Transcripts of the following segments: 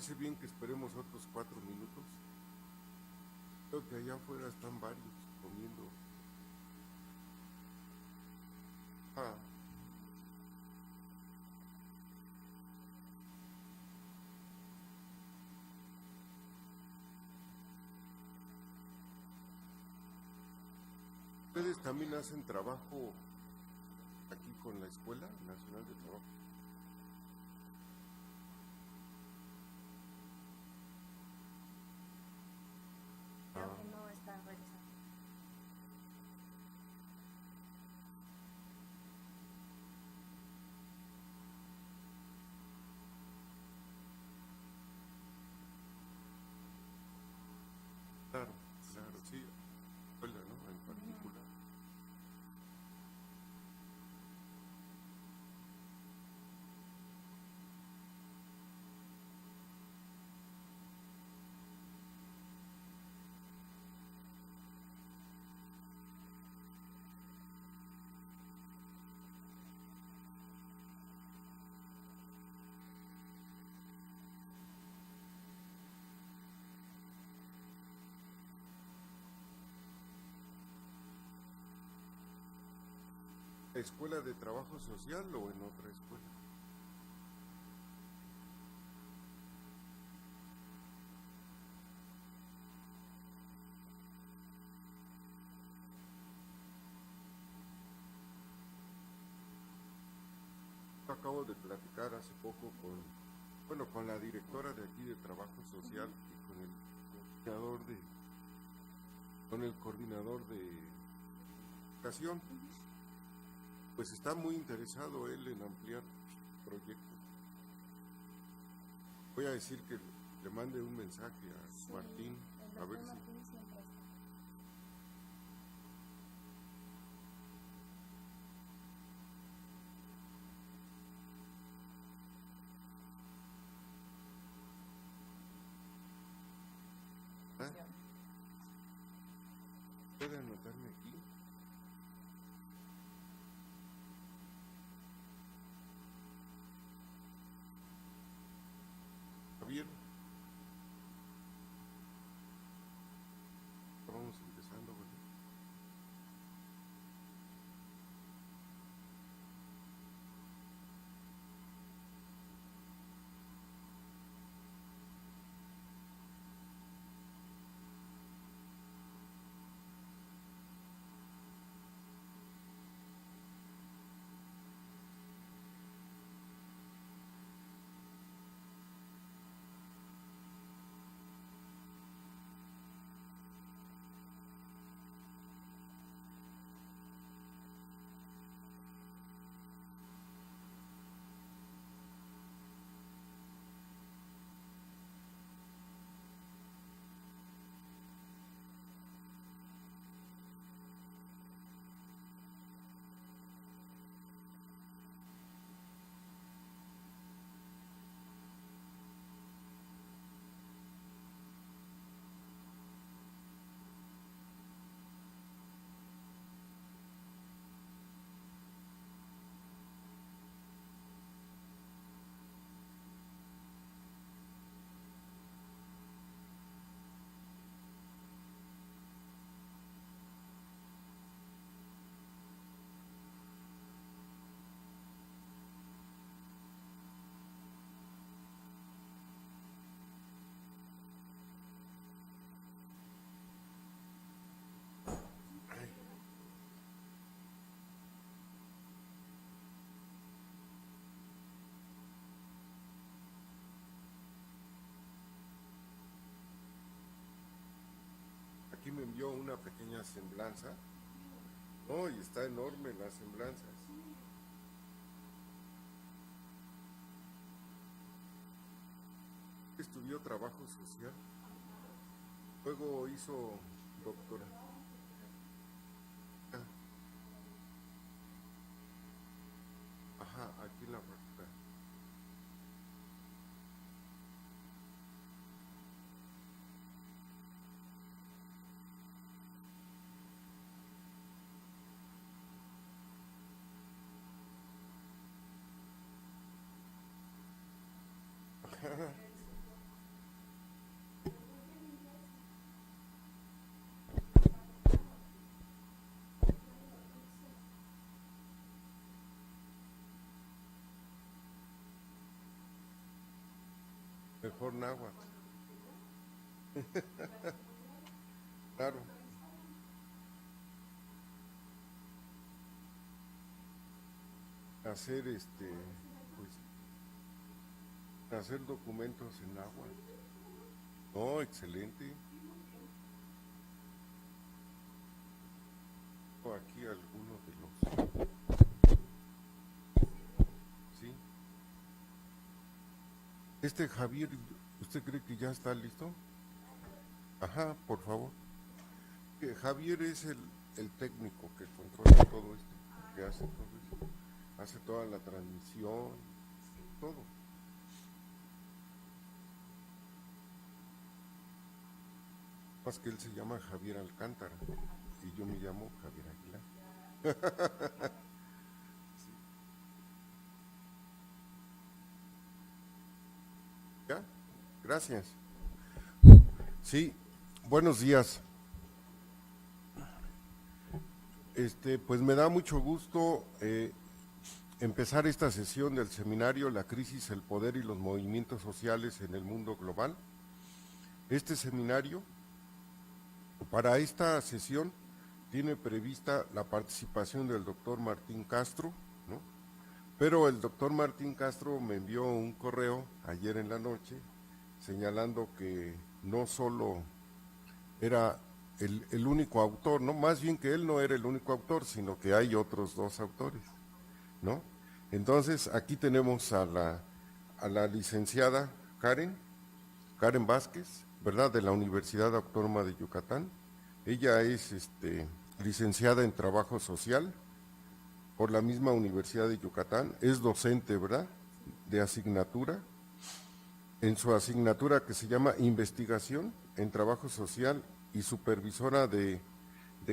parece bien que esperemos otros 4 minutos? Creo que allá afuera están varios comiendo. Ah, ¿ustedes también hacen trabajo aquí con la Escuela Nacional de Trabajo? Creo Ah, que no está realizando. claro, Sí, claro, sí. sí, escuela, ¿no? En Ujú. particular. ¿Escuela de Trabajo Social o en otra escuela? Acabo de platicar hace poco con la directora de aquí de Trabajo Ujú. Social y con el coordinador de educación. Ujú. Pues está muy interesado él en ampliar el proyecto. Voy a decir que le mande un mensaje a Sí, Martín, el a ver doctor si... Martín siempre está. ¿Ah? Funciona. ¿Puede anotarme aquí? Javier, vamos empezando, ¿verdad? Ay, aquí me envió una pequeña semblanza. No, y está enorme la semblanza. Estudió trabajo social, luego hizo doctorado. Ajá, aquí en la facultad. Mejor náhuatl. Claro. Hacer pues, hacer documentos en náhuatl. No, excelente. O aquí algunos de los. Sí. Javier, ¿usted cree que ya está listo? Ajá, por favor. Que Javier es el técnico que controla todo esto, que hace todo esto. Hace toda la transmisión, todo. Más que él se llama Javier Alcántara y yo me llamo Javier Aguilar. ¿Ya? Gracias. Sí, buenos días. Pues me da mucho gusto empezar esta sesión del seminario La crisis, el poder y los movimientos sociales en el mundo global. Este seminario, para esta sesión, tiene prevista la participación del doctor Martín Castro, ¿no? Pero el doctor Martín Castro me envió un correo ayer en la noche señalando que no solo era el único autor, ¿no? Más bien que él no era el único autor, sino que hay otros dos autores, ¿no? Entonces, aquí tenemos a la licenciada Karen Vázquez, ¿verdad? De la Universidad Autónoma de Yucatán. Ella es licenciada en Trabajo Social por la misma Universidad de Yucatán, es docente, ¿verdad?, de asignatura, en su asignatura que se llama Investigación en Trabajo Social y supervisora de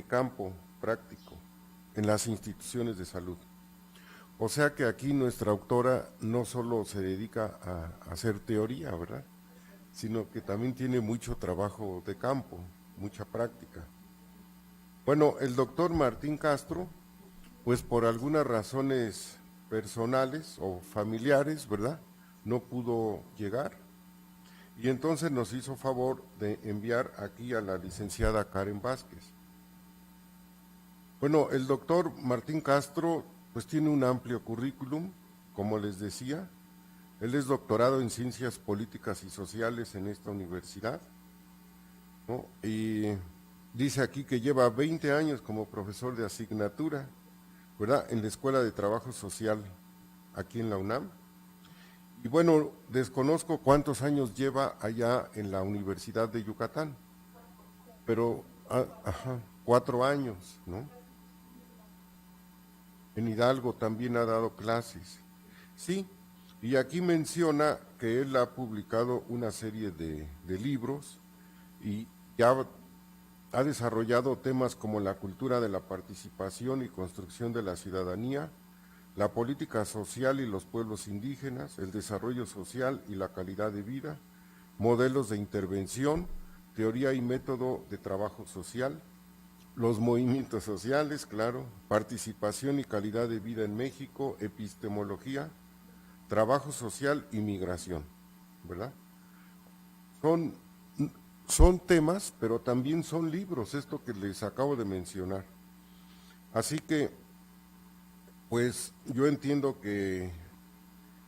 campo práctico en las instituciones de salud. O sea que aquí nuestra autora no solo se dedica a hacer teoría, ¿verdad?, sino que también tiene mucho trabajo de campo, mucha práctica. Bueno, el doctor Martín Castro, pues por algunas razones personales o familiares, ¿verdad?, no pudo llegar. Y entonces nos hizo favor de enviar aquí a la licenciada Karen Vázquez. Bueno, el doctor Martín Castro pues tiene un amplio currículum, como les decía. Él es doctorado en Ciencias Políticas y Sociales en esta universidad, ¿no? Y dice aquí que lleva 20 años como profesor de asignatura, ¿verdad?, en la Escuela de Trabajo Social aquí en la UNAM. Y bueno, desconozco cuántos años lleva allá en la Universidad de Yucatán, pero 4 años, ¿no? En Hidalgo también ha dado clases. Sí, y aquí menciona que él ha publicado una serie de libros y ya ha desarrollado temas como la cultura de la participación y construcción de la ciudadanía, la política social y los pueblos indígenas, el desarrollo social y la calidad de vida, modelos de intervención, teoría y método de trabajo social, los movimientos sociales, claro, participación y calidad de vida en México, epistemología, trabajo social y migración, ¿verdad? Son temas, pero también son libros, esto que les acabo de mencionar. Así que, pues yo entiendo que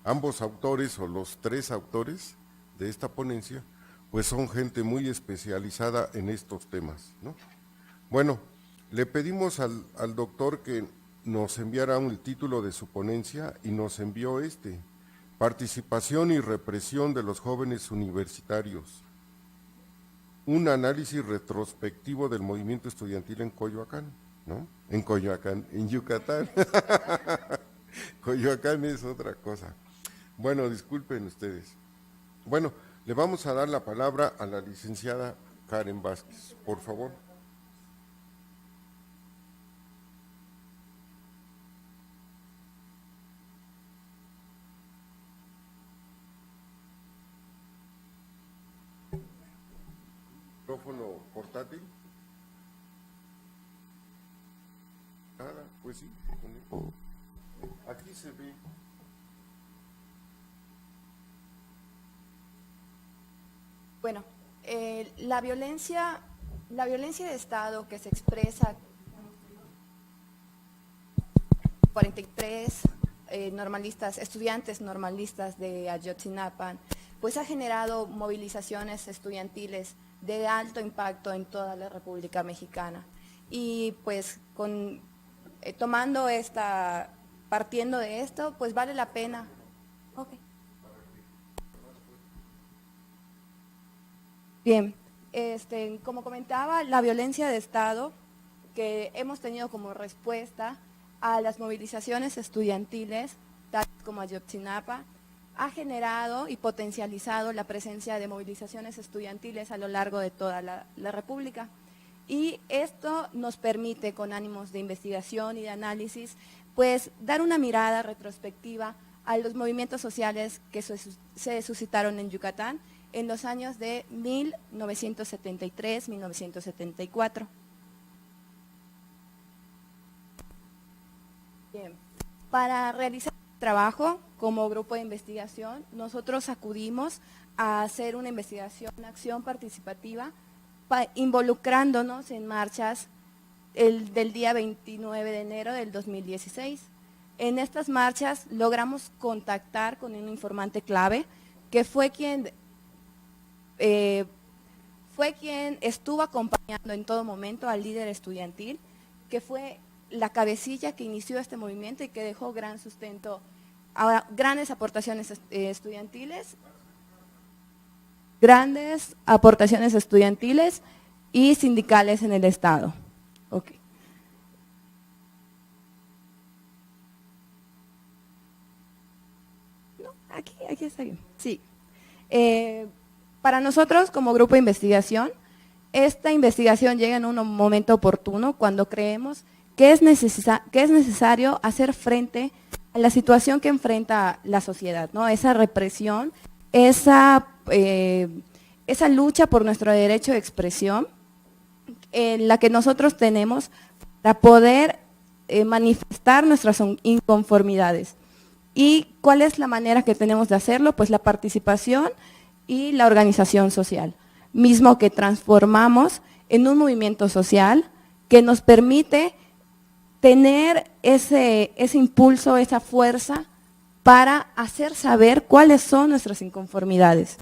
ambos autores o los 3 autores de esta ponencia, pues son gente muy especializada en estos temas, ¿no? Bueno, le pedimos al doctor que nos enviara el título de su ponencia y nos envió Participación y represión de los jóvenes universitarios. Un análisis retrospectivo del movimiento estudiantil en Coyoacán, ¿no? En Coyoacán, en Yucatán. Coyoacán es otra cosa. Bueno, disculpen ustedes. Bueno, le vamos a dar la palabra a la licenciada Karen Vázquez, por favor. ¿Micrófono portátil? Nada, pues sí. Aquí se ve. Bueno, la violencia de Estado que se expresa 43 estudiantes normalistas de Ayotzinapa, pues ha generado movilizaciones estudiantiles de alto impacto en toda la República Mexicana. Y pues partiendo de esto, pues vale la pena. Okay. Bien, como comentaba, la violencia de Estado que hemos tenido como respuesta a las movilizaciones estudiantiles, tal como Ayotzinapa, ha generado y potencializado la presencia de movilizaciones estudiantiles a lo largo de toda la República. Y esto nos permite, con ánimos de investigación y de análisis, pues dar una mirada retrospectiva a los movimientos sociales que se suscitaron en Yucatán en los años de 1973-1974. Bien, para realizar el trabajo como grupo de investigación, nosotros acudimos a hacer una investigación, una acción participativa, involucrándonos en marchas del día 29 de enero del 2016. En estas marchas logramos contactar con un informante clave, que fue quien estuvo acompañando en todo momento al líder estudiantil, que fue la cabecilla que inició este movimiento y que dejó gran sustento a grandes aportaciones estudiantiles y sindicales en el Estado. Okay. No, aquí está bien. Sí. Para nosotros, como grupo de investigación, esta investigación llega en un momento oportuno cuando creemos que es necesario hacer frente a la situación que enfrenta la sociedad, ¿no? Esa represión, esa lucha por nuestro derecho de expresión, la que nosotros tenemos para poder manifestar nuestras inconformidades. ¿Y cuál es la manera que tenemos de hacerlo? Pues la participación y la organización social, mismo que transformamos en un movimiento social que nos permite tener ese impulso, esa fuerza para hacer saber cuáles son nuestras inconformidades.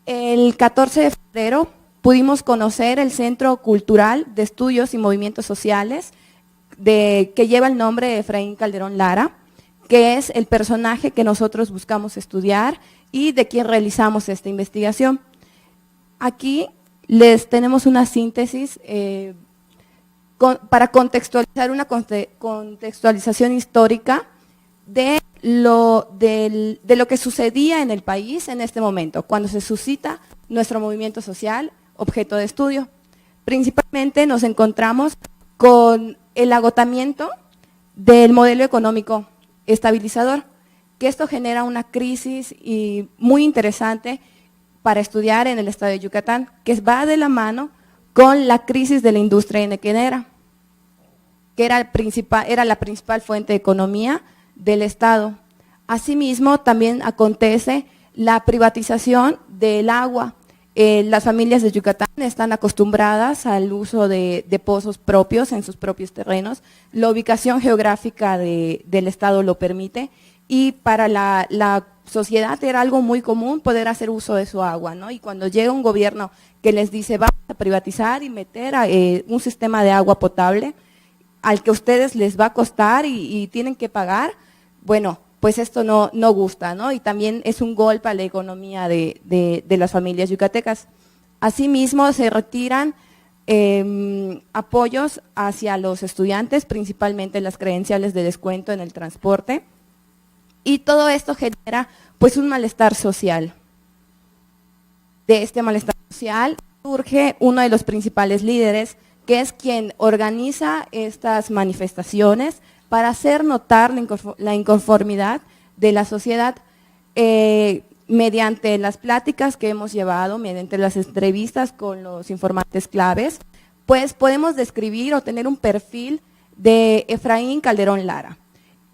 El 14 de febrero pudimos conocer el Centro Cultural de Estudios y Movimientos Sociales, que lleva el nombre de Efraín Calderón Lara, que es el personaje que nosotros buscamos estudiar y de quien realizamos esta investigación. Aquí les tenemos una síntesis para contextualizar una contextualización histórica de lo que sucedía en el país en este momento, cuando se suscita nuestro movimiento social, objeto de estudio. Principalmente nos encontramos con el agotamiento del modelo económico estabilizador, que esto genera una crisis muy interesante para estudiar en el estado de Yucatán, que va de la mano con la crisis de la industria henequenera, que era la principal fuente de economía del Estado. Asimismo, también acontece la privatización del agua. Las familias de Yucatán están acostumbradas al uso de pozos propios en sus propios terrenos. La ubicación geográfica del Estado lo permite y para la sociedad era algo muy común poder hacer uso de su agua, ¿no? Y cuando llega un gobierno que les dice vamos a privatizar y meter un sistema de agua potable al que a ustedes les va a costar y tienen que pagar, bueno, pues esto no gusta, ¿no? Y también es un golpe a la economía de las familias yucatecas. Asimismo, se retiran apoyos hacia los estudiantes, principalmente las credenciales de descuento en el transporte, y todo esto genera pues un malestar social. De este malestar social surge uno de los principales líderes, que es quien organiza estas manifestaciones para hacer notar la inconformidad de la sociedad mediante las pláticas que hemos llevado, mediante las entrevistas con los informantes claves, pues podemos describir o tener un perfil de Efraín Calderón Lara.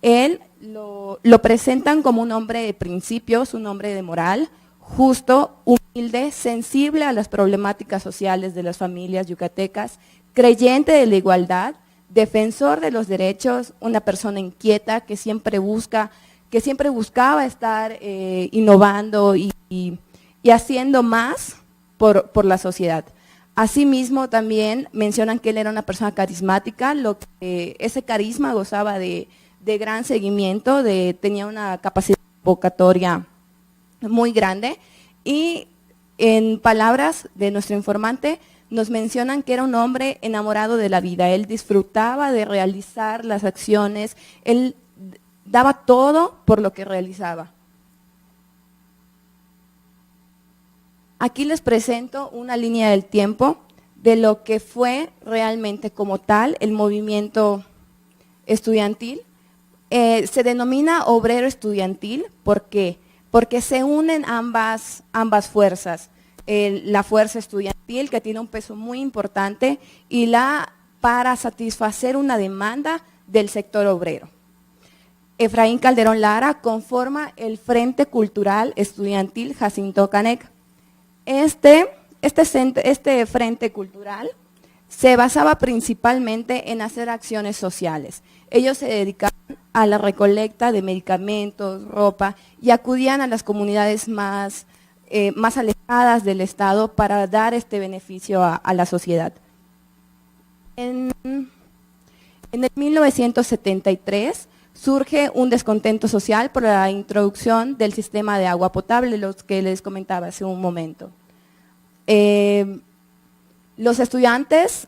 Él lo presentan como un hombre de principios, un hombre de moral, justo, humilde, sensible a las problemáticas sociales de las familias yucatecas, creyente de la igualdad, defensor de los derechos, una persona inquieta que siempre buscaba estar innovando y haciendo más por la sociedad. Asimismo, también mencionan que él era una persona carismática, ese carisma gozaba de gran seguimiento, tenía una capacidad vocatoria muy grande, y en palabras de nuestro informante nos mencionan que era un hombre enamorado de la vida. Él disfrutaba de realizar las acciones, él daba todo por lo que realizaba. Aquí les presento una línea del tiempo de lo que fue realmente como tal el movimiento estudiantil. Se denomina obrero estudiantil, ¿por qué? Porque se unen ambas fuerzas, la fuerza estudiantil, que tiene un peso muy importante, y para satisfacer una demanda del sector obrero. Efraín Calderón Lara conforma el Frente Cultural Estudiantil Jacinto Canec. Este Frente Cultural se basaba principalmente en hacer acciones sociales. Ellos se dedicaban a la recolecta de medicamentos, ropa, y acudían a las comunidades más alejadas del Estado para dar este beneficio a la sociedad. En el 1973 surge un descontento social por la introducción del sistema de agua potable, los que les comentaba hace un momento. Los estudiantes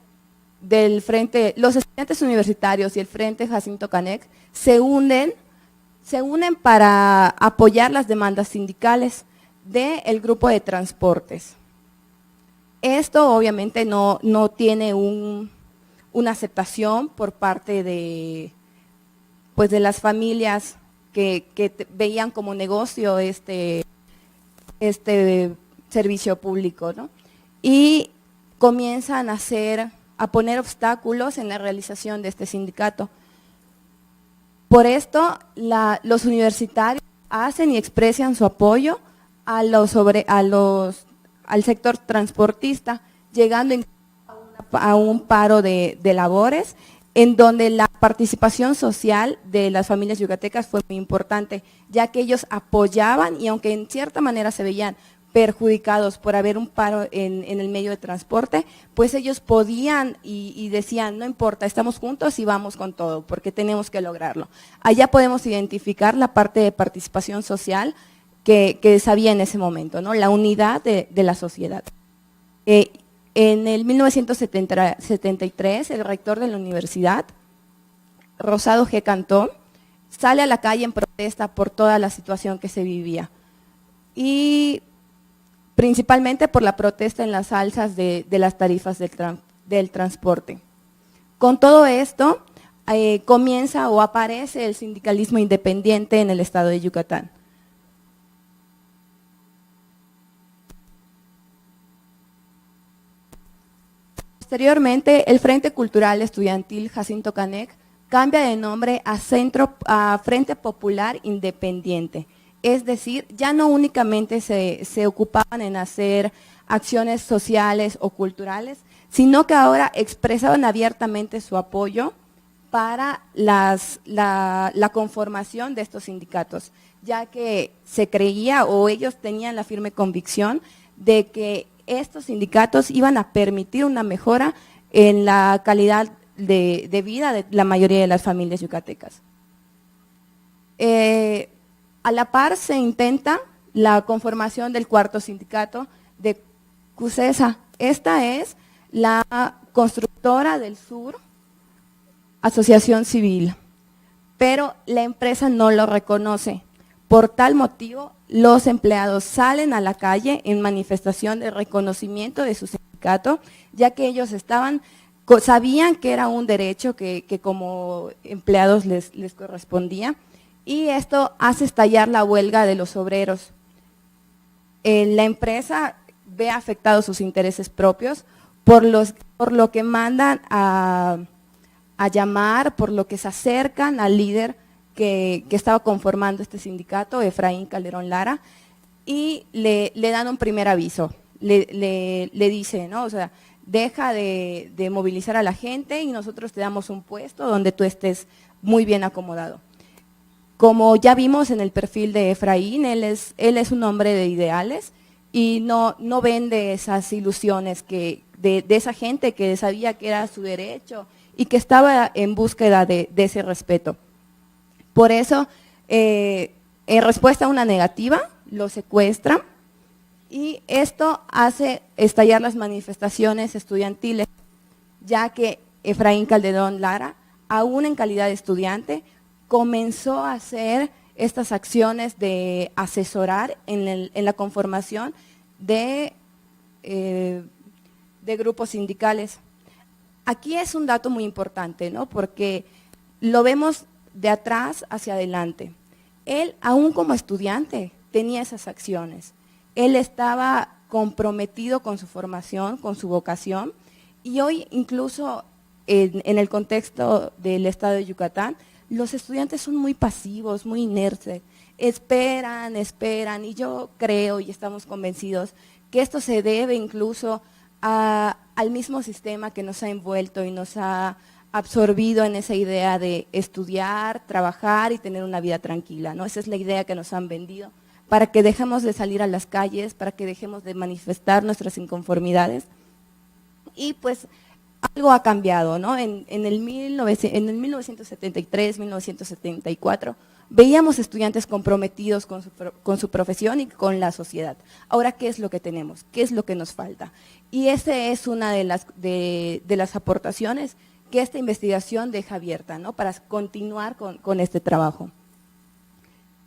universitarios y el Frente Jacinto Canec se unen para apoyar las demandas sindicales del grupo de transportes. Esto obviamente no tiene una aceptación por parte de las familias que veían como negocio este servicio público, ¿no? Y comienzan a poner obstáculos en la realización de este sindicato. Por esto, los universitarios hacen y expresan su apoyo al sector transportista, llegando a un paro de labores, en donde la participación social de las familias yucatecas fue muy importante, ya que ellos apoyaban, y aunque en cierta manera se veían perjudicados por haber un paro en el medio de transporte, pues ellos podían y decían, no importa, estamos juntos y vamos con todo, porque tenemos que lograrlo. Allá podemos identificar la parte de participación social que se había en ese momento, ¿no? La unidad de la sociedad. En el 1973, el rector de la universidad, Rosado G. Cantón, sale a la calle en protesta por toda la situación que se vivía, y principalmente por la protesta en las alzas de las tarifas del transporte. Con todo esto, comienza o aparece el sindicalismo independiente en el estado de Yucatán. Posteriormente, el Frente Cultural Estudiantil Jacinto Canec cambia de nombre a Frente Popular Independiente. Es decir, ya no únicamente se ocupaban en hacer acciones sociales o culturales, sino que ahora expresaban abiertamente su apoyo para la conformación de estos sindicatos, ya que se creía, o ellos tenían la firme convicción de que estos sindicatos iban a permitir una mejora en la calidad de vida de la mayoría de las familias yucatecas. A la par se intenta la conformación del cuarto sindicato de CUSESA. Esta es la Constructora del Sur, Asociación Civil, pero la empresa no lo reconoce. Por tal motivo, los empleados salen a la calle en manifestación de reconocimiento de su sindicato, ya que ellos sabían que era un derecho que como empleados les correspondía, y esto hace estallar la huelga de los obreros. La empresa ve afectados sus intereses propios, por lo que mandan a llamar, por lo que se acercan al líder que estaba conformando este sindicato, Efraín Calderón Lara, y le dan un primer aviso. Le dice, ¿no? O sea, deja de movilizar a la gente y nosotros te damos un puesto donde tú estés muy bien acomodado. Como ya vimos en el perfil de Efraín, él es un hombre de ideales y no vende esas ilusiones de esa gente que sabía que era su derecho y que estaba en búsqueda de ese respeto. Por eso, en respuesta a una negativa, lo secuestran y esto hace estallar las manifestaciones estudiantiles, ya que Efraín Calderón Lara, aún en calidad de estudiante, comenzó a hacer estas acciones de asesorar en la conformación de grupos sindicales. Aquí es un dato muy importante, ¿no? Porque lo vemos de atrás hacia adelante. Él, aún como estudiante, tenía esas acciones. Él estaba comprometido con su formación, con su vocación, y hoy incluso en el contexto del estado de Yucatán, los estudiantes son muy pasivos, muy inertes, esperan, y yo creo y estamos convencidos que esto se debe incluso al mismo sistema que nos ha envuelto y nos ha absorbido en esa idea de estudiar, trabajar y tener una vida tranquila, ¿no? Esa es la idea que nos han vendido, para que dejemos de salir a las calles, para que dejemos de manifestar nuestras inconformidades. Y pues algo ha cambiado, ¿no? En el 1973, 1974, veíamos estudiantes comprometidos con su profesión y con la sociedad. Ahora, ¿qué es lo que tenemos? ¿Qué es lo que nos falta? Y esa es una de las aportaciones que esta investigación deja abierta, ¿no? Para continuar con este trabajo.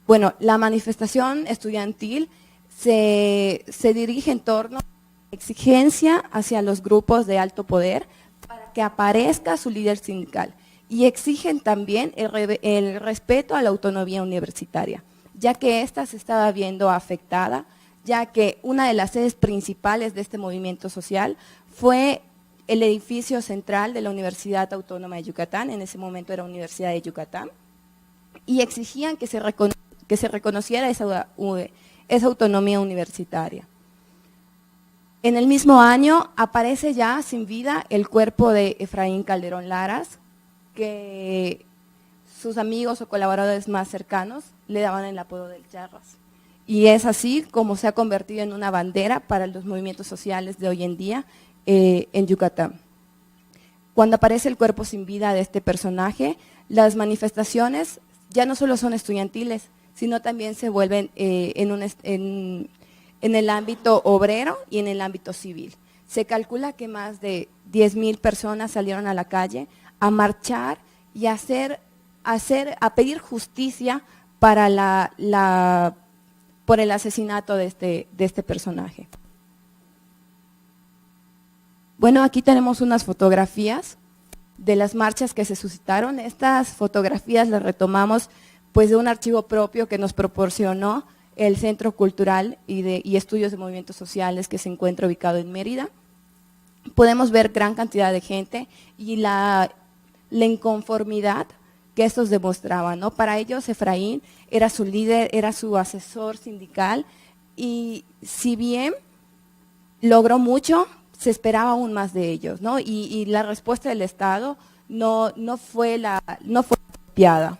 Bueno, la manifestación estudiantil se dirige en torno a la exigencia hacia los grupos de alto poder para que aparezca su líder sindical, y exigen también el respeto a la autonomía universitaria, ya que ésta se estaba viendo afectada, ya que una de las sedes principales de este movimiento social fue el edificio central de la Universidad Autónoma de Yucatán, en ese momento era Universidad de Yucatán, y exigían que se reconociera esa autonomía universitaria. En el mismo año aparece ya sin vida el cuerpo de Efraín Calderón Laras, que sus amigos o colaboradores más cercanos le daban el apodo del Charras. Y es así como se ha convertido en una bandera para los movimientos sociales de hoy en día en Yucatán. Cuando aparece el cuerpo sin vida de este personaje, las manifestaciones ya no solo son estudiantiles, sino también se vuelven en el ámbito obrero y en el ámbito civil. Se calcula que más de 10,000 personas salieron a la calle a marchar y a pedir justicia para por el asesinato de este personaje. Bueno, aquí tenemos unas fotografías de las marchas que se suscitaron. Estas fotografías las retomamos pues de un archivo propio que nos proporcionó el Centro Cultural y Estudios de Movimientos Sociales, que se encuentra ubicado en Mérida. Podemos ver gran cantidad de gente y la inconformidad que estos demostraban, ¿no? Para ellos Efraín era su líder, era su asesor sindical, y si bien logró mucho, se esperaba aún más de ellos, ¿no? Y la respuesta del Estado no fue apropiada.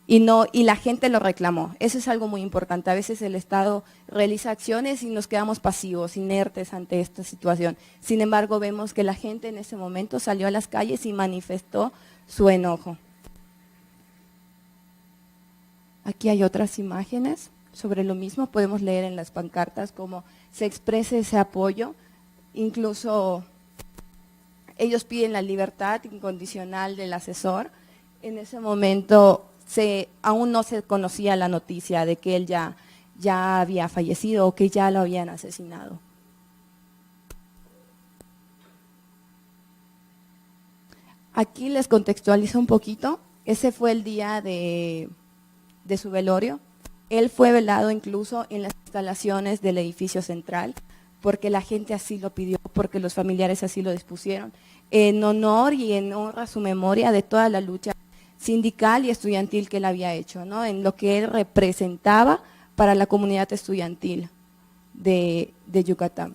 Y la gente lo reclamó. Eso es algo muy importante. A veces el Estado realiza acciones y nos quedamos pasivos, inertes ante esta situación. Sin embargo, vemos que la gente en ese momento salió a las calles y manifestó su enojo. Aquí hay otras imágenes sobre lo mismo. Podemos leer en las pancartas cómo se expresa ese apoyo. Incluso ellos piden la libertad incondicional del asesor. En ese momento aún no se conocía la noticia de que él ya había fallecido o que ya lo habían asesinado. Aquí les contextualizo un poquito. Ese fue el día de su velorio. Él fue velado incluso en las instalaciones del edificio central, porque la gente así lo pidió, porque los familiares así lo dispusieron, en honor y en honra a su memoria de toda la lucha sindical y estudiantil que él había hecho, ¿no? En lo que él representaba para la comunidad estudiantil de Yucatán.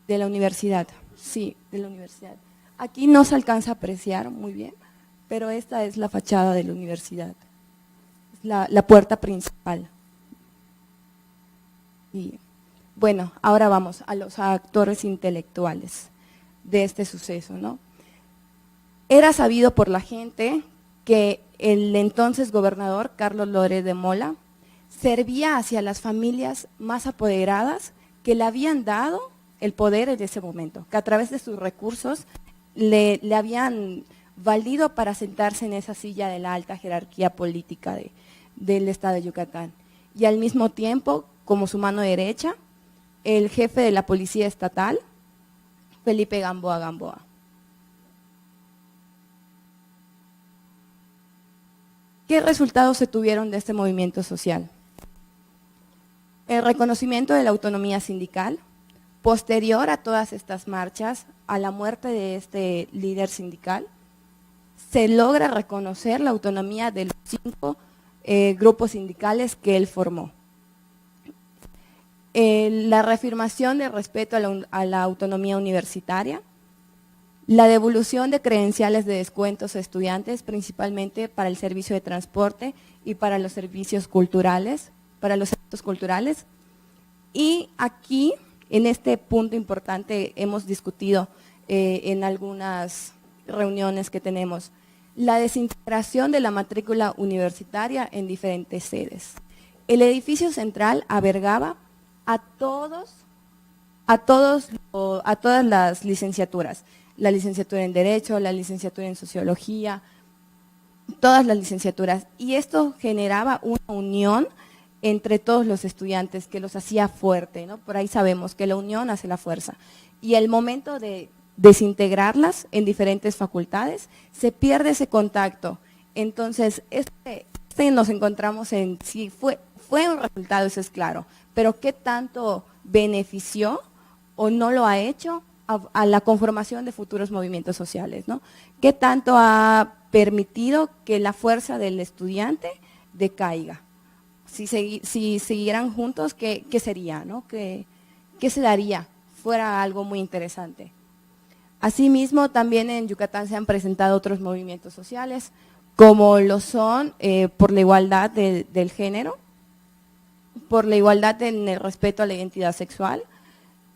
De la universidad, sí, de la universidad. Aquí no se alcanza a apreciar muy bien, pero esta es la fachada de la universidad, es la puerta principal. Y bueno, ahora vamos a los actores intelectuales de este suceso, ¿no? Era sabido por la gente que el entonces gobernador, Carlos Loret de Mola, servía hacia las familias más apoderadas que le habían dado el poder en ese momento, que a través de sus recursos le habían valido para sentarse en esa silla de la alta jerarquía política del estado de Yucatán. Y al mismo tiempo, como su mano derecha, el jefe de la policía estatal, Felipe Gamboa Gamboa. ¿Qué resultados se tuvieron de este movimiento social? El reconocimiento de la autonomía sindical. Posterior a todas estas marchas, a la muerte de este líder sindical, se logra reconocer la autonomía de los 5 grupos sindicales que él formó. La reafirmación del respeto a la autonomía universitaria, la devolución de credenciales de descuentos a estudiantes, principalmente para el servicio de transporte y para los servicios culturales, para los eventos culturales. Y aquí, en este punto importante, hemos discutido en algunas reuniones que tenemos, la desintegración de la matrícula universitaria en diferentes sedes. El edificio central albergaba a todas las licenciaturas, la licenciatura en Derecho, la licenciatura en Sociología, todas las licenciaturas, y esto generaba una unión entre todos los estudiantes que los hacía fuerte, ¿no? Por ahí sabemos que la unión hace la fuerza, y el momento de desintegrarlas en diferentes facultades, se pierde ese contacto. Entonces, nos encontramos en, si fue un resultado, eso es claro, pero ¿qué tanto benefició o no lo ha hecho a la conformación de futuros movimientos sociales, ¿no? ¿Qué tanto ha permitido que la fuerza del estudiante decaiga? Si siguieran juntos, ¿qué sería, ¿no? ¿Qué se daría? Fuera algo muy interesante. Asimismo, también en Yucatán se han presentado otros movimientos sociales, como lo son por la igualdad del género, por la igualdad en el respeto a la identidad sexual,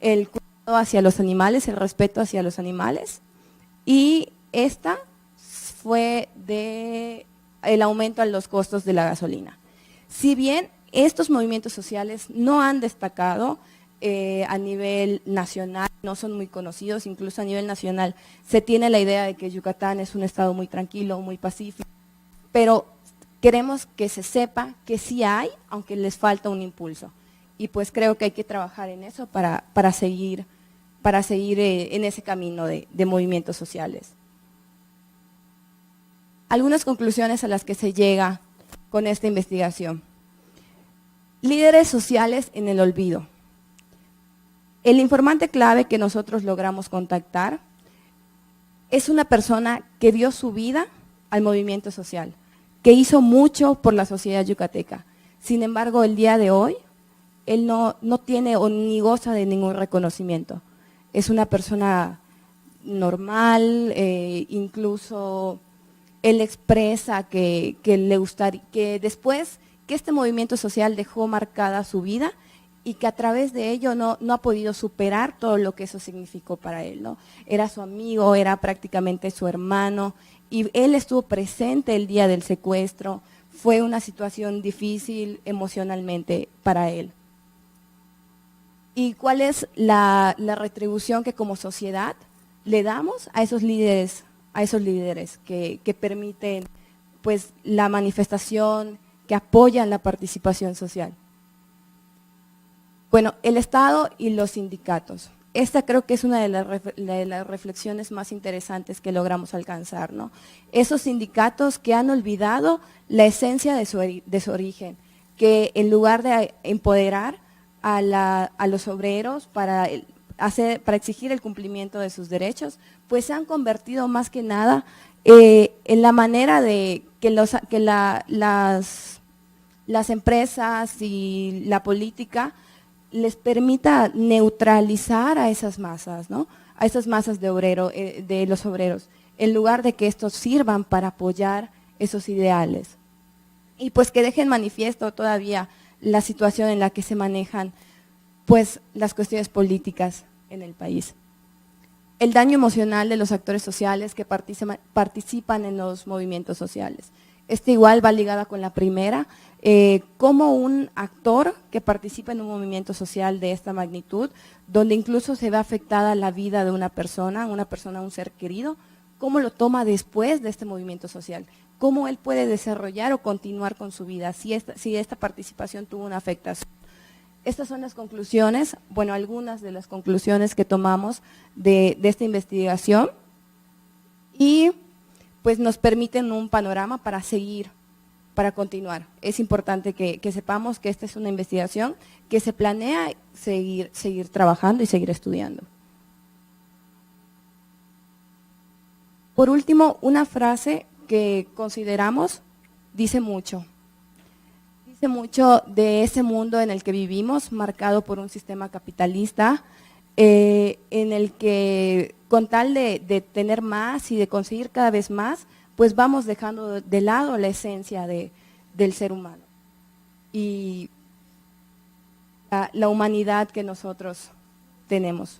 el cuidado hacia los animales, el respeto hacia los animales, y esta fue el aumento a los costos de la gasolina. Si bien estos movimientos sociales no han destacado a nivel nacional, no son muy conocidos, incluso a nivel nacional se tiene la idea de que Yucatán es un estado muy tranquilo, muy pacífico, pero queremos que se sepa que sí hay, aunque les falta un impulso, y pues creo que hay que trabajar en eso para seguir en ese camino de movimientos sociales. Algunas conclusiones a las que se llega con esta investigación. Líderes sociales en el olvido. El informante clave que nosotros logramos contactar es una persona que dio su vida al movimiento social, que hizo mucho por la sociedad yucateca. Sin embargo, el día de hoy, él no tiene o ni goza de ningún reconocimiento. Es una persona normal, incluso él expresa que le gustaría, que después que este movimiento social dejó marcada su vida y que a través de ello no ha podido superar todo lo que eso significó para él, ¿no? Era su amigo, era prácticamente su hermano, y él estuvo presente el día del secuestro. Fue una situación difícil emocionalmente para él. ¿Y cuál es la retribución que como sociedad le damos a esos líderes que permiten pues la manifestación, que apoyan la participación social? Bueno, el Estado y los sindicatos. Esta creo que es una de las reflexiones más interesantes que logramos alcanzar, ¿no? Esos sindicatos que han olvidado la esencia de su origen, que en lugar de empoderar a los obreros para para exigir el cumplimiento de sus derechos, pues se han convertido más que nada en la manera de que las empresas y la política les permita neutralizar a esas masas, ¿no? A esas masas de los obreros, en lugar de que estos sirvan para apoyar esos ideales. Y pues que dejen manifiesto todavía la situación en la que se manejan pues las cuestiones políticas en el país. El daño emocional de los actores sociales que participan en los movimientos sociales. Igual va ligada con la primera, como un actor que participa en un movimiento social de esta magnitud, donde incluso se ve afectada la vida de una persona, un ser querido, cómo lo toma después de este movimiento social, cómo él puede desarrollar o continuar con su vida, si esta participación tuvo una afectación. Estas son las conclusiones, bueno, algunas de las conclusiones que tomamos de esta investigación y pues nos permiten un panorama para seguir, para continuar. Es importante que sepamos que esta es una investigación que se planea seguir trabajando y seguir estudiando. Por último, una frase que consideramos dice mucho. Dice mucho de ese mundo en el que vivimos, marcado por un sistema capitalista, en el que con tal de tener más y de conseguir cada vez más, pues vamos dejando de lado la esencia del ser humano y la humanidad que nosotros tenemos.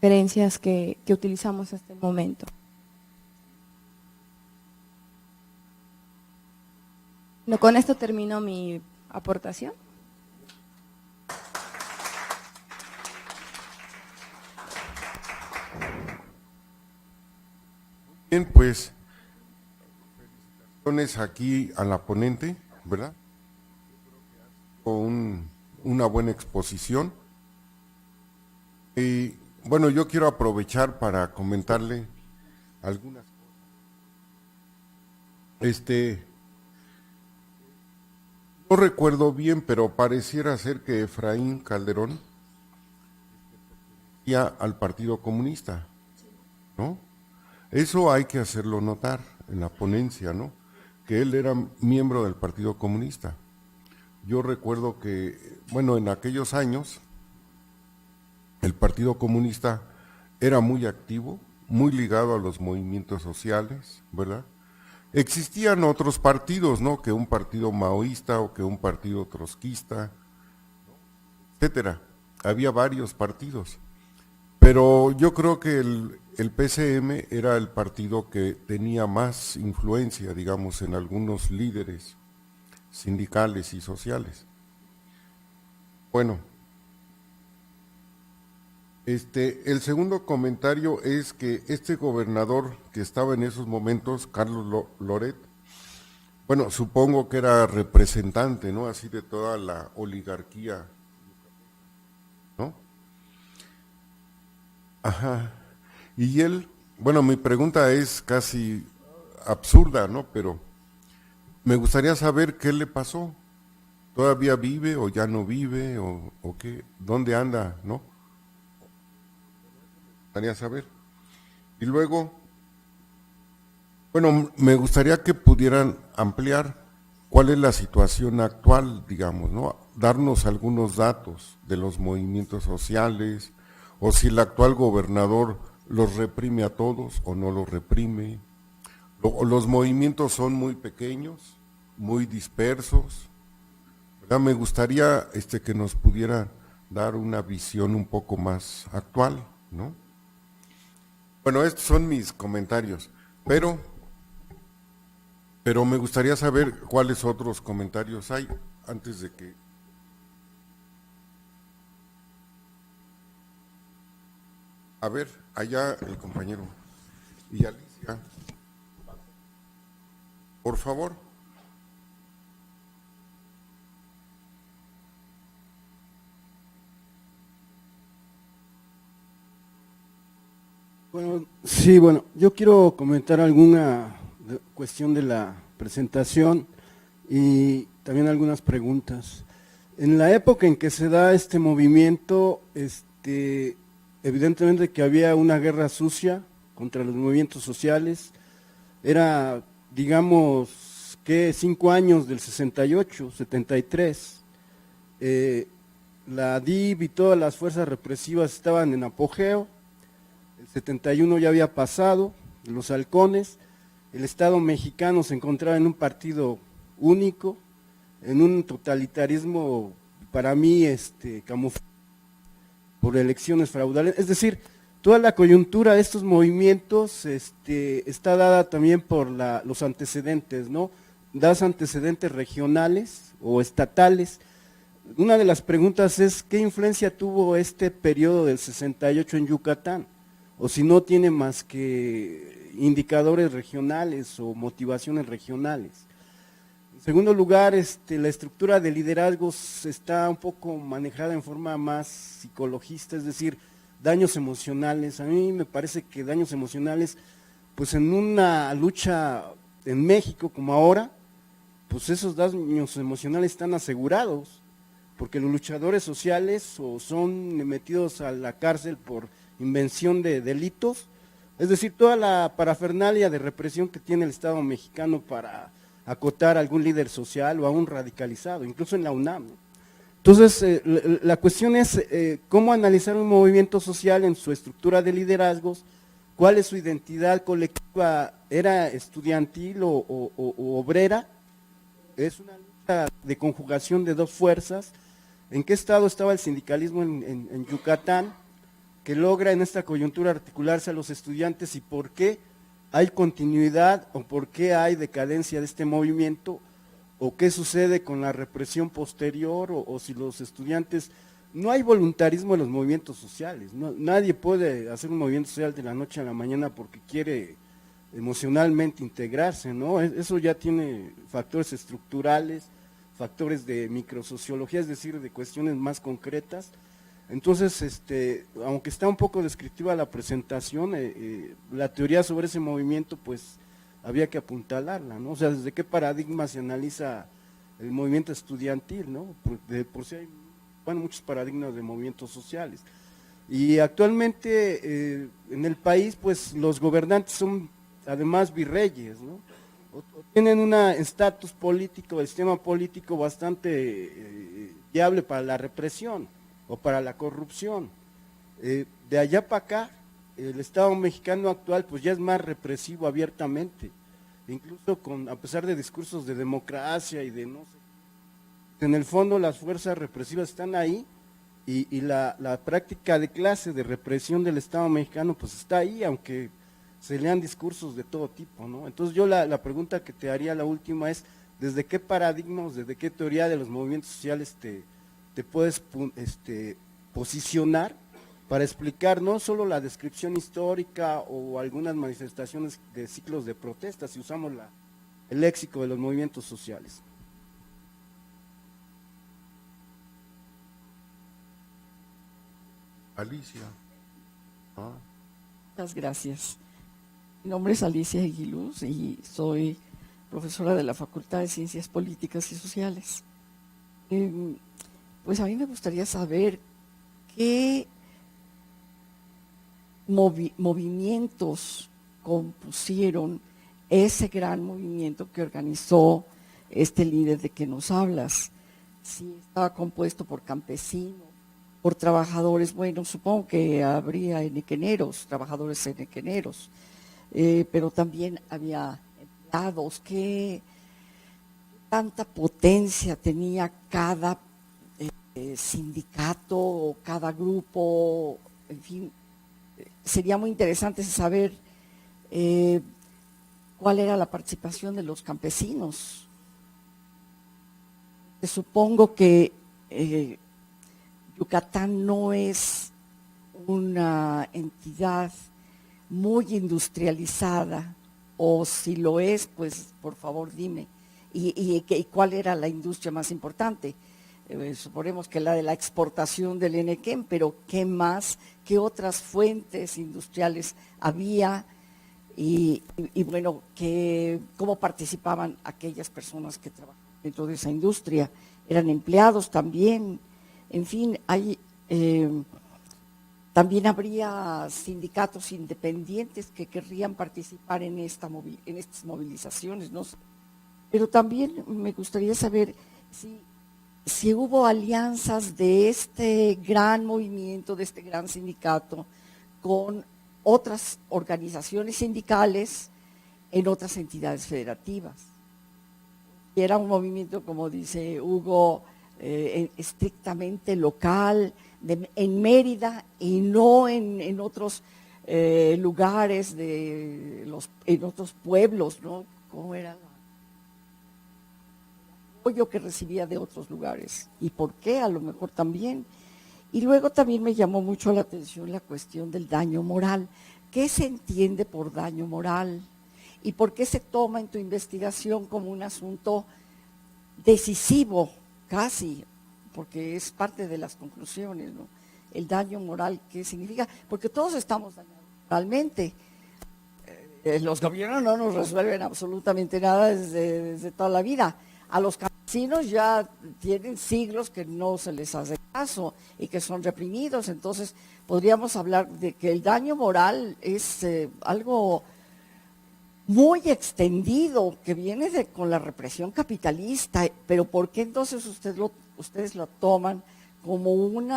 Referencias que utilizamos hasta el momento. No, con esto termino mi aportación. Bien, pues, felicitaciones aquí a la ponente, ¿verdad? Una buena exposición. Y bueno, yo quiero aprovechar para comentarle algunas cosas. No recuerdo bien, pero pareciera ser que Efraín Calderón ya al Partido Comunista, ¿no? Eso hay que hacerlo notar en la ponencia, ¿no? Que él era miembro del Partido Comunista. Yo recuerdo que, bueno, en aquellos años, el Partido Comunista era muy activo, muy ligado a los movimientos sociales, ¿verdad? Existían otros partidos, ¿no? Que un partido maoísta o que un partido trotskista, etcétera. Había varios partidos. Pero yo creo que el PCM era el partido que tenía más influencia, digamos, en algunos líderes sindicales y sociales. Bueno, el segundo comentario es que este gobernador que estaba en esos momentos, Carlos Loret, bueno, supongo que era representante, ¿no? Así de toda la oligarquía, ¿no? Ajá. Y él, bueno, mi pregunta es casi absurda, ¿no? Pero me gustaría saber qué le pasó. ¿Todavía vive o ya no vive o qué? ¿Dónde anda, no? Me gustaría saber. Y luego, bueno, me gustaría que pudieran ampliar cuál es la situación actual, digamos, ¿no? Darnos algunos datos de los movimientos sociales, o si el actual gobernador los reprime a todos o no los reprime. Los movimientos son muy pequeños, muy dispersos, ¿verdad? Me gustaría que nos pudiera dar una visión un poco más actual, ¿no? Bueno, estos son mis comentarios, pero me gustaría saber cuáles otros comentarios hay antes de que... A ver, allá el compañero. Y Alicia, por favor. Bueno, sí, yo quiero comentar alguna cuestión de la presentación y también algunas preguntas. En la época en que se da este movimiento, evidentemente que había una guerra sucia contra los movimientos sociales, era, digamos, que 5 años del 68, 73, la DIV y todas las fuerzas represivas estaban en apogeo, el 71 ya había pasado, los halcones, el Estado mexicano se encontraba en un partido único, en un totalitarismo para mí camuflado por elecciones fraudales, es decir, toda la coyuntura de estos movimientos está dada también por los antecedentes, ¿no? Das antecedentes regionales o estatales. Una de las preguntas es, ¿qué influencia tuvo este periodo del 68 en Yucatán? O si no tiene más que indicadores regionales o motivaciones regionales. En segundo lugar, la estructura de liderazgos está un poco manejada en forma más psicologista, es decir, daños emocionales. A mí me parece que daños emocionales, pues en una lucha en México como ahora, pues esos daños emocionales están asegurados, porque los luchadores sociales o son metidos a la cárcel por invención de delitos, es decir, toda la parafernalia de represión que tiene el Estado mexicano para acotar a algún líder social o a un radicalizado, incluso en la UNAM, ¿no? Entonces, la cuestión es cómo analizar un movimiento social en su estructura de liderazgos, cuál es su identidad colectiva, era estudiantil o obrera, es una lucha de conjugación de dos fuerzas. ¿En qué estado estaba el sindicalismo en Yucatán, que logra en esta coyuntura articularse a los estudiantes, y por qué hay continuidad o por qué hay decadencia de este movimiento, o qué sucede con la represión posterior, o si los estudiantes, no hay voluntarismo en los movimientos sociales, nadie puede hacer un movimiento social de la noche a la mañana porque quiere emocionalmente integrarse, ¿no? Eso ya tiene factores estructurales, factores de microsociología, es decir, de cuestiones más concretas. Entonces, aunque está un poco descriptiva la presentación, la teoría sobre ese movimiento, pues, había que apuntalarla, ¿no? O sea, desde qué paradigma se analiza el movimiento estudiantil, ¿no? Por si hay, bueno, muchos paradigmas de movimientos sociales. Y actualmente, en el país, pues, los gobernantes son, además, virreyes, ¿no? O tienen un estatus político, el sistema político bastante viable para la represión o para la corrupción. De allá para acá, el Estado mexicano actual pues ya es más represivo abiertamente, incluso a pesar de discursos de democracia y de no sé, en el fondo las fuerzas represivas están ahí, y la práctica de clase de represión del Estado mexicano pues está ahí, aunque se lean discursos de todo tipo, ¿no? Entonces yo la pregunta que te haría, la última, es ¿desde qué paradigmas, desde qué teoría de los movimientos sociales te puedes posicionar para explicar no solo la descripción histórica o algunas manifestaciones de ciclos de protesta, si usamos el léxico de los movimientos sociales? Alicia. Muchas gracias. Mi nombre es Alicia Aguiluz y soy profesora de la Facultad de Ciencias Políticas y Sociales. Pues a mí me gustaría saber qué movimientos compusieron ese gran movimiento que organizó este líder de que nos hablas. Si estaba compuesto por campesinos, por trabajadores, bueno, supongo que habría enequeneros, trabajadores enequeneros, pero también había empleados. ¿Qué tanta potencia tenía cada sindicato o cada grupo? En fin, sería muy interesante saber cuál era la participación de los campesinos. Supongo que Yucatán no es una entidad muy industrializada, o si lo es, pues por favor dime. ¿Y cuál era la industria más importante? Suponemos que la de la exportación del Enequén, pero ¿qué más? ¿Qué otras fuentes industriales había? Y bueno, ¿cómo participaban aquellas personas que trabajaban dentro de esa industria, eran empleados también, en fin, también habría sindicatos independientes que querrían participar en estas movilizaciones, ¿no? Pero también me gustaría saber si hubo alianzas de este gran movimiento, de este gran sindicato, con otras organizaciones sindicales en otras entidades federativas. Y era un movimiento, como dice Hugo, estrictamente local, en Mérida y no en otros lugares, en otros pueblos, ¿no? ¿Cómo era el apoyo que recibía de otros lugares? ¿Y por qué? A lo mejor también. Y luego también me llamó mucho la atención la cuestión del daño moral. ¿Qué se entiende por daño moral? ¿Y por qué se toma en tu investigación como un asunto decisivo, casi, porque es parte de las conclusiones, ¿no? El daño moral, ¿qué significa? Porque todos estamos dañados moralmente. Los gobiernos no nos resuelven absolutamente nada desde toda la vida. A los campesinos ya tienen siglos que no se les hace caso y que son reprimidos. Entonces, podríamos hablar de que el daño moral es algo muy extendido que viene con la represión capitalista, pero ¿por qué entonces ustedes lo toman como un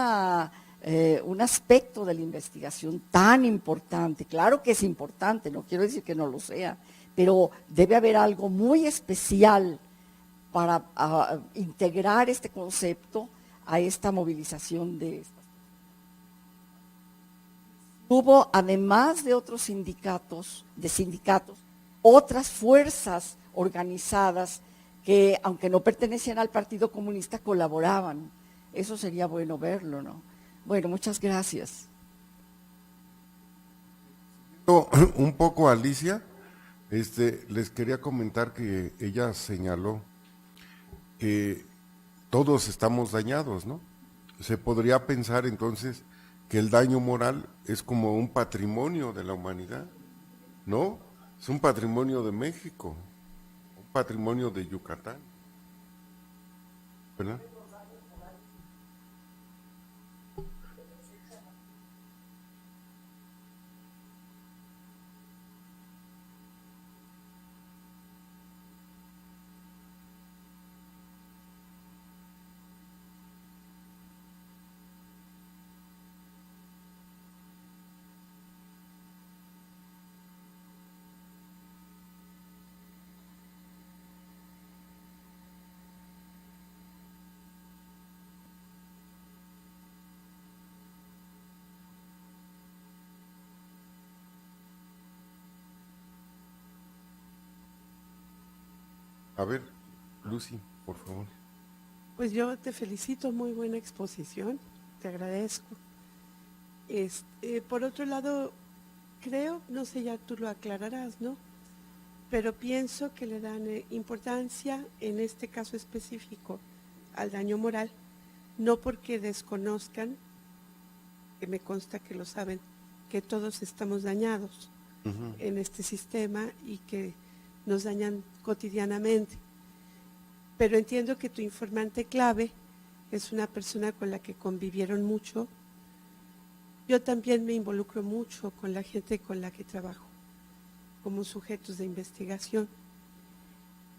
aspecto de la investigación tan importante? Claro que es importante, no quiero decir que no lo sea, pero debe haber algo muy especial para integrar este concepto a esta movilización de estas. Hubo, además de otros sindicatos, otras fuerzas organizadas que, aunque no pertenecían al Partido Comunista, colaboraban. Eso sería bueno verlo, ¿no? Bueno, muchas gracias. Un poco a Alicia, les quería comentar que ella señaló que todos estamos dañados, ¿no? Se podría pensar entonces que el daño moral es como un patrimonio de la humanidad, ¿no? Es un patrimonio de México, un patrimonio de Yucatán, ¿verdad? A ver, Lucy, por favor. Pues yo te felicito, muy buena exposición, te agradezco. Por otro lado, creo, no sé, ya tú lo aclararás, ¿no? Pero pienso que le dan importancia, en este caso específico, al daño moral, no porque desconozcan, que me consta que lo saben, que todos estamos dañados en este sistema y que nos dañan cotidianamente. Pero entiendo que tu informante clave es una persona con la que convivieron mucho. Yo también me involucro mucho con la gente con la que trabajo, como sujetos de investigación.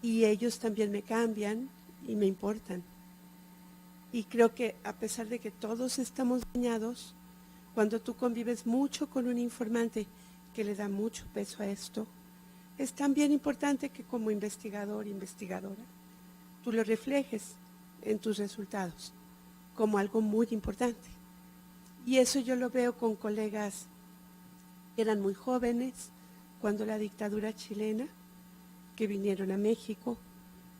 Y ellos también me cambian y me importan. Y creo que a pesar de que todos estamos dañados, cuando tú convives mucho con un informante que le da mucho peso a esto, es también importante que como investigador, investigadora, tú lo reflejes en tus resultados como algo muy importante. Y eso yo lo veo con colegas que eran muy jóvenes cuando la dictadura chilena, que vinieron a México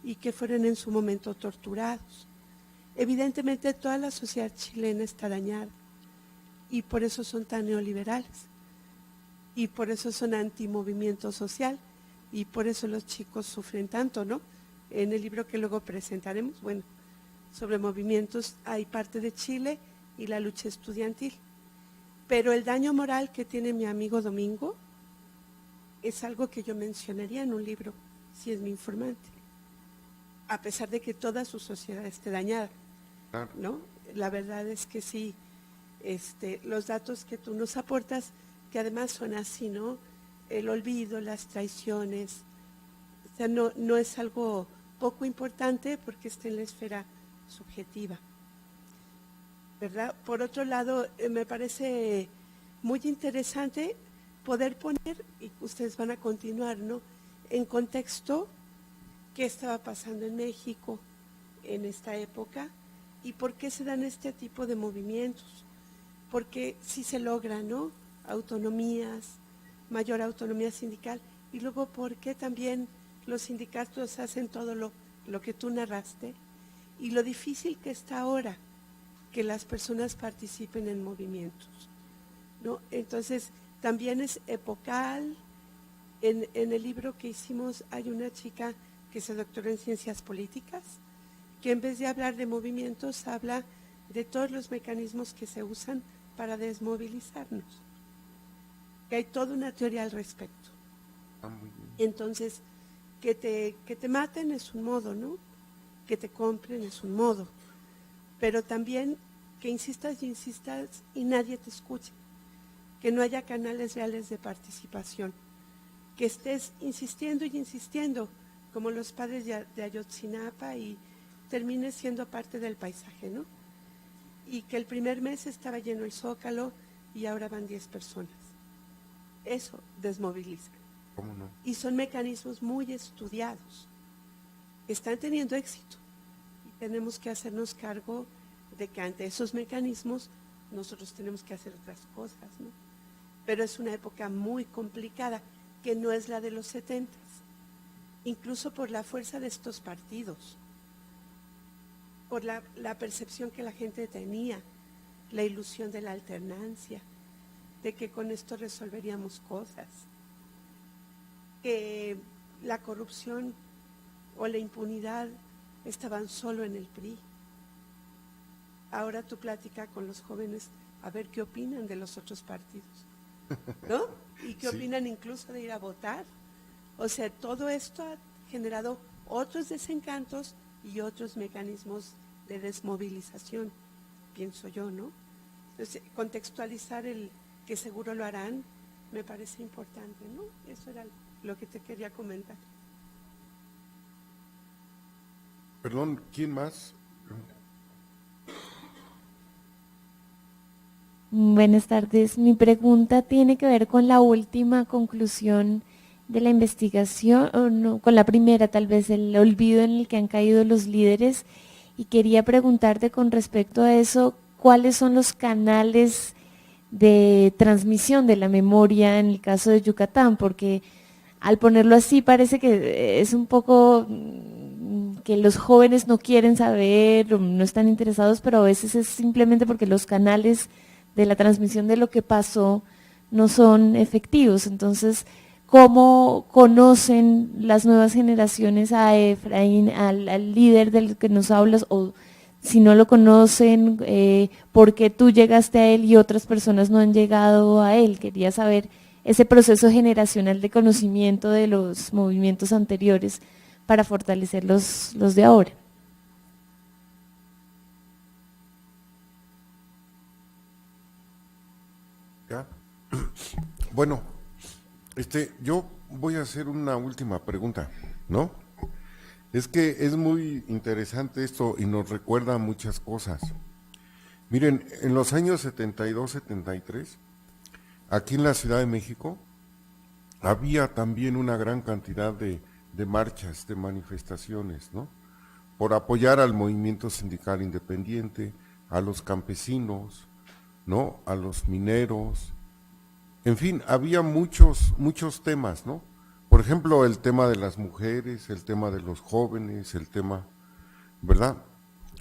y que fueron en su momento torturados. Evidentemente toda la sociedad chilena está dañada y por eso son tan neoliberales y por eso son antimovimiento social y por eso los chicos sufren tanto, ¿no? En el libro que luego presentaremos, bueno, sobre movimientos hay parte de Chile y la lucha estudiantil. Pero el daño moral que tiene mi amigo Domingo es algo que yo mencionaría en un libro, si es mi informante. a pesar de que toda su sociedad esté dañada, Claro. ¿no? La verdad es que sí, los datos que tú nos aportas, que además son así, ¿no? El olvido, las traiciones, o sea, no es algo poco importante porque está en la esfera subjetiva, ¿verdad? Por otro lado, me parece muy interesante poder poner, y ustedes van a continuar, ¿no?, en contexto qué estaba pasando en México en esta época y por qué se dan este tipo de movimientos. Porque sí se logra, ¿no?, autonomías, mayor autonomía sindical, y luego por qué también los sindicatos hacen todo lo que tú narraste, y lo difícil que está ahora que las personas participen en movimientos, ¿no? Entonces, también es epocal. En el libro que hicimos hay una chica que se doctoró en ciencias políticas, que en vez de hablar de movimientos, habla de todos los mecanismos que se usan para desmovilizarnos. Que hay toda una teoría al respecto. Muy bien. Entonces, que te maten es un modo, ¿no? Que te compren es un modo. Pero también que insistas y insistas y nadie te escuche. Que no haya canales reales de participación. Que estés insistiendo y insistiendo, como los padres de Ayotzinapa, y termines siendo parte del paisaje, ¿no? Y que el primer mes estaba lleno el Zócalo y ahora van 10 personas. Eso desmoviliza. ¿Cómo no? Y son mecanismos muy estudiados, que están teniendo éxito. Y tenemos que hacernos cargo de que ante esos mecanismos nosotros tenemos que hacer otras cosas, ¿no? Pero es una época muy complicada, que no es la de los 70s, incluso por la fuerza de estos partidos, por la percepción que la gente tenía, la ilusión de la alternancia, de que con esto resolveríamos cosas, que la corrupción o la impunidad estaban solo en el PRI. Ahora tú platica con los jóvenes a ver qué opinan de los otros partidos, ¿no? Y qué Sí. opinan incluso de ir a votar. O sea, todo esto ha generado otros desencantos y otros mecanismos de desmovilización, pienso yo, ¿no? Entonces, contextualizar el que seguro lo harán me parece importante, ¿no? Eso era lo que te quería comentar. Perdón, ¿quién más? Buenas tardes. Mi pregunta tiene que ver con la última conclusión de la investigación, o no, con la primera, tal vez el olvido en el que han caído los líderes, y quería preguntarte con respecto a eso, ¿cuáles son los canales de transmisión de la memoria en el caso de Yucatán? Porque al ponerlo así parece que es un poco que los jóvenes no quieren saber o no están interesados, pero a veces es simplemente porque los canales de la transmisión de lo que pasó no son efectivos. Entonces, ¿cómo conocen las nuevas generaciones a Efraín, al líder del que nos hablas? O si no lo conocen, ¿por qué tú llegaste a él y otras personas no han llegado a él? Quería saber ese proceso generacional de conocimiento de los movimientos anteriores para fortalecer los de ahora. ¿Ya? Bueno, yo voy a hacer una última pregunta, ¿no? Es que es muy interesante esto y nos recuerda muchas cosas. Miren, en los años 72, 73, aquí en la Ciudad de México, había también una gran cantidad de marchas, de manifestaciones, ¿no? Por apoyar al movimiento sindical independiente, a los campesinos, ¿no? A los mineros, en fin, había muchos temas, ¿no? Por ejemplo, el tema de las mujeres, el tema de los jóvenes, el tema, ¿verdad?,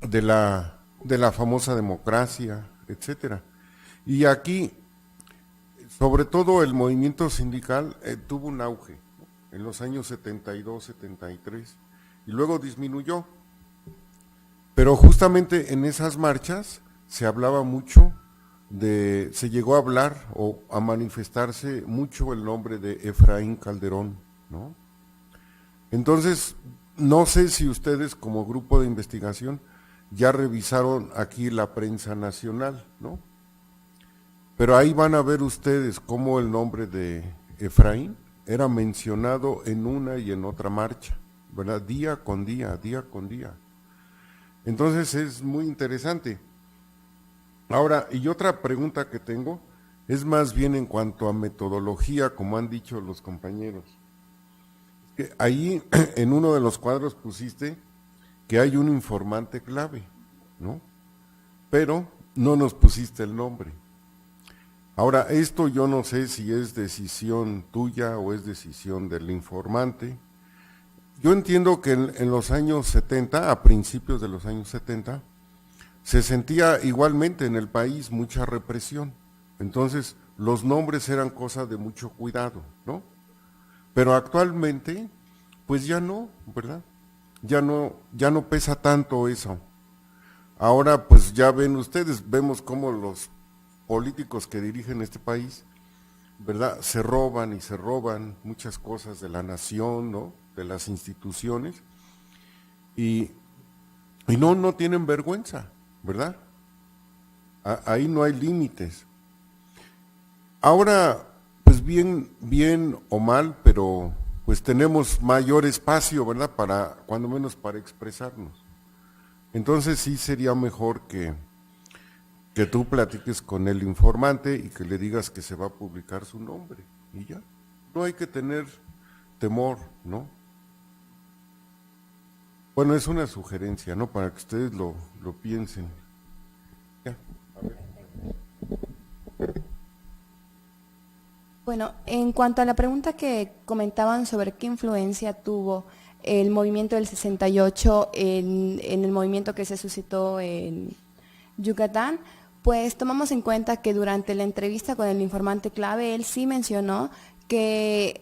de la famosa democracia, etcétera. Y aquí, sobre todo el movimiento sindical tuvo un auge, ¿no?, en los años 72, 73, y luego disminuyó. Pero justamente en esas marchas se hablaba mucho se llegó a hablar o a manifestarse mucho el nombre de Efraín Calderón, ¿no? Entonces, no sé si ustedes como grupo de investigación ya revisaron aquí la prensa nacional, ¿no? Pero ahí van a ver ustedes cómo el nombre de Efraín era mencionado en una y en otra marcha, ¿verdad? Día con día, día con día. Entonces es muy interesante. Ahora, y otra pregunta que tengo es más bien en cuanto a metodología, como han dicho los compañeros. Que ahí en uno de los cuadros pusiste que hay un informante clave, ¿no? Pero no nos pusiste el nombre. Ahora, esto yo no sé si es decisión tuya o es decisión del informante. Yo entiendo que en los años 70, a principios de los años 70, se sentía igualmente en el país mucha represión. Entonces, los nombres eran cosa de mucho cuidado, ¿no? Pero actualmente, pues ya no, ¿verdad? Ya no pesa tanto eso. Ahora, pues ya ven ustedes, vemos cómo los políticos que dirigen este país, ¿verdad? Se roban y se roban muchas cosas de la nación, ¿no? De las instituciones, y no tienen vergüenza, ¿verdad? Ahí no hay límites. Ahora, pues bien o mal, pero pues tenemos mayor espacio, ¿verdad? Para, cuando menos para expresarnos. Entonces sí sería mejor que tú platiques con el informante y que le digas que se va a publicar su nombre, y ya. No hay que tener temor, ¿no? Bueno, es una sugerencia, ¿no? Para que ustedes lo piensen. Ya, a ver. Bueno, en cuanto a la pregunta que comentaban sobre qué influencia tuvo el movimiento del 68 en el movimiento que se suscitó en Yucatán, pues tomamos en cuenta que durante la entrevista con el informante clave, él sí mencionó que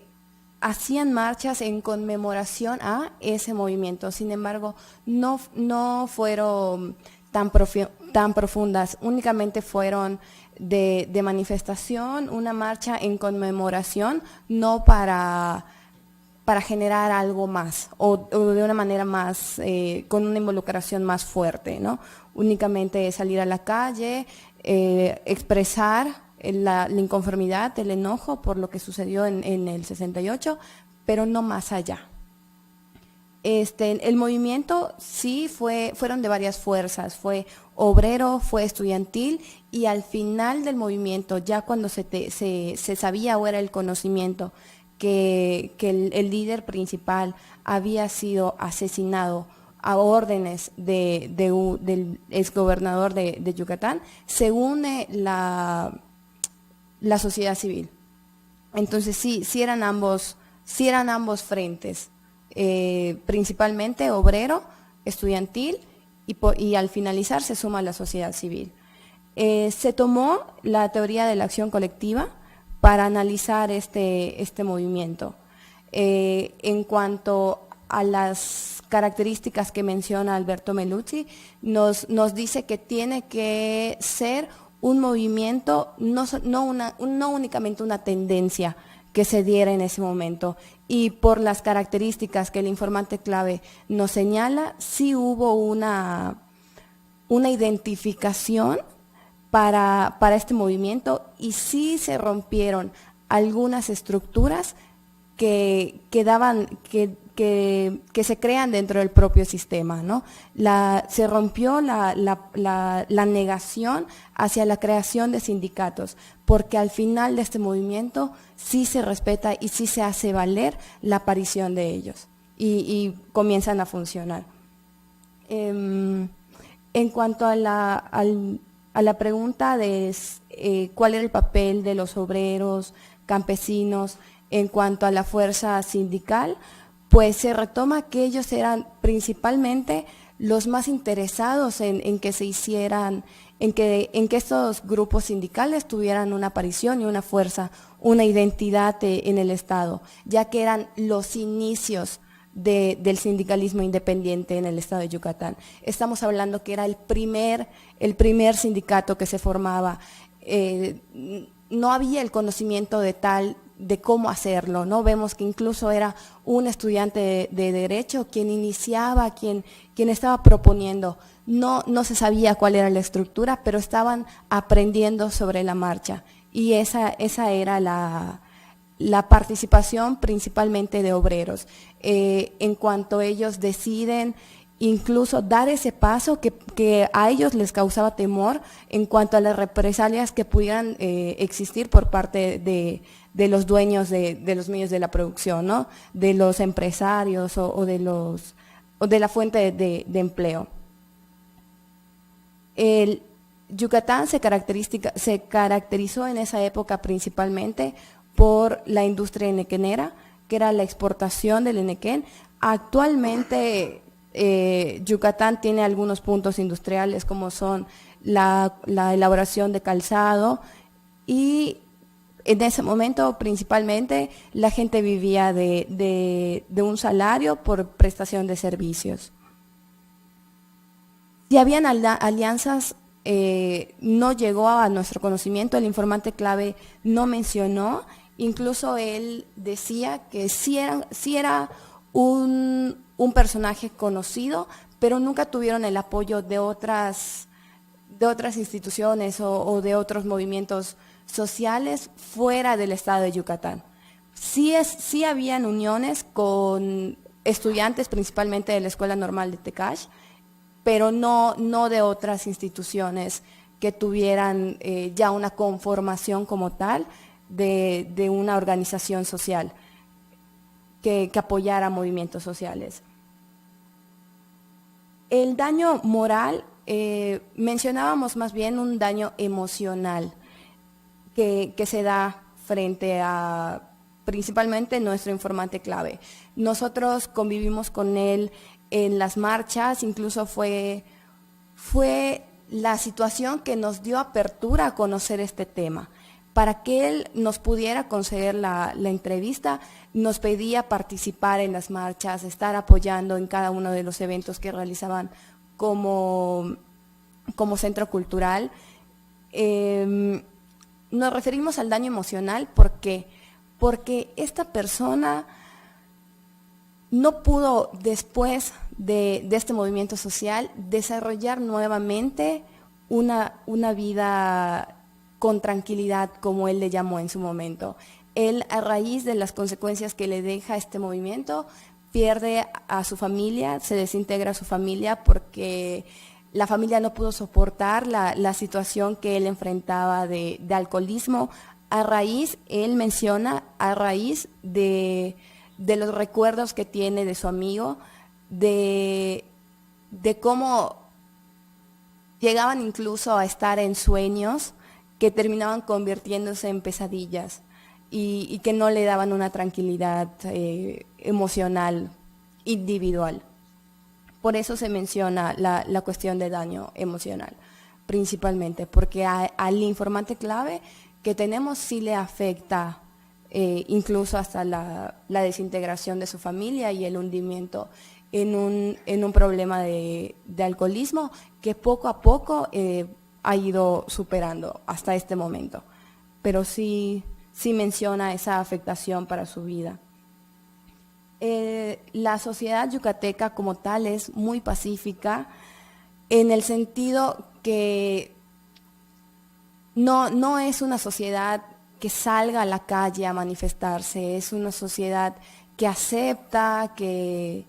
hacían marchas en conmemoración a ese movimiento. Sin embargo, no fueron tan profundas, únicamente fueron de manifestación, una marcha en conmemoración, no para generar algo más o de una manera más, con una involucración más fuerte, ¿no? Únicamente salir a la calle, expresar la inconformidad, el enojo por lo que sucedió en el 68, pero no más allá. El movimiento sí fueron de varias fuerzas, fue obrero, fue estudiantil, y al final del movimiento, ya cuando se sabía o era el conocimiento que el líder principal había sido asesinado a órdenes del exgobernador de Yucatán, se une la sociedad civil. Entonces sí eran ambos frentes, principalmente obrero, estudiantil, y al finalizar se suma la sociedad civil. Se tomó la teoría de la acción colectiva para analizar este movimiento. En cuanto a las características que menciona Alberto Meluzzi, nos dice que tiene que ser un movimiento, no únicamente una tendencia que se diera en ese momento. Y por las características que el informante clave nos señala, sí hubo una identificación para este movimiento, y sí se rompieron algunas estructuras que se crean dentro del propio sistema, ¿no? Se rompió la negación hacia la creación de sindicatos, porque al final de este movimiento sí se respeta y sí se hace valer la aparición de ellos, y comienzan a funcionar. En cuanto a la pregunta de cuál era el papel de los obreros, campesinos, en cuanto a la fuerza sindical, pues se retoma que ellos eran principalmente los más interesados en que se hicieran, en que estos grupos sindicales tuvieran una aparición y una fuerza, una identidad en el Estado, ya que eran los inicios del sindicalismo independiente en el Estado de Yucatán. Estamos hablando que era el primer sindicato que se formaba. No había el conocimiento de tal de cómo hacerlo, ¿no? Vemos que incluso era un estudiante de Derecho quien iniciaba, quien estaba proponiendo. No se sabía cuál era la estructura, pero estaban aprendiendo sobre la marcha. Y esa era la participación principalmente de obreros. En cuanto ellos deciden incluso dar ese paso que a ellos les causaba temor en cuanto a las represalias que pudieran existir por parte de los dueños de los medios de la producción, ¿no? De los empresarios o de la fuente de empleo. El Yucatán se caracterizó en esa época principalmente por la industria enequenera, que era la exportación del enequén. Actualmente Yucatán tiene algunos puntos industriales como son la elaboración de calzado, y en ese momento principalmente la gente vivía de un salario por prestación de servicios. Si habían alianzas, no llegó a nuestro conocimiento, el informante clave no mencionó, incluso él decía que sí era un personaje conocido, pero nunca tuvieron el apoyo de otras instituciones o de otros movimientos sociales fuera del estado de Yucatán. Sí habían uniones con estudiantes principalmente de la Escuela Normal de Tecash, pero no de otras instituciones que tuvieran ya una conformación como tal de una organización social que apoyara movimientos sociales. El daño moral, mencionábamos más bien un daño emocional que se da frente a principalmente nuestro informante clave. Nosotros convivimos con él en las marchas, incluso fue la situación que nos dio apertura a conocer este tema. Para que él nos pudiera conceder la entrevista, nos pedía participar en las marchas, estar apoyando en cada uno de los eventos que realizaban como centro cultural. Nos referimos al daño emocional porque esta persona no pudo, después de este movimiento social, desarrollar nuevamente una vida con tranquilidad, como él le llamó en su momento. Él, a raíz de las consecuencias que le deja este movimiento, pierde a su familia, se desintegra su familia porque la familia no pudo soportar la situación que él enfrentaba de alcoholismo. Él menciona, a raíz de los recuerdos que tiene de su amigo, de cómo llegaban incluso a estar en sueños que terminaban convirtiéndose en pesadillas y que no le daban una tranquilidad emocional individual. Por eso se menciona la cuestión de daño emocional, principalmente, porque al informante clave que tenemos sí le afecta incluso hasta la desintegración de su familia y el hundimiento en un problema de alcoholismo que poco a poco ha ido superando hasta este momento. Pero sí menciona esa afectación para su vida. La sociedad yucateca como tal es muy pacífica en el sentido que no es una sociedad que salga a la calle a manifestarse, es una sociedad que acepta, que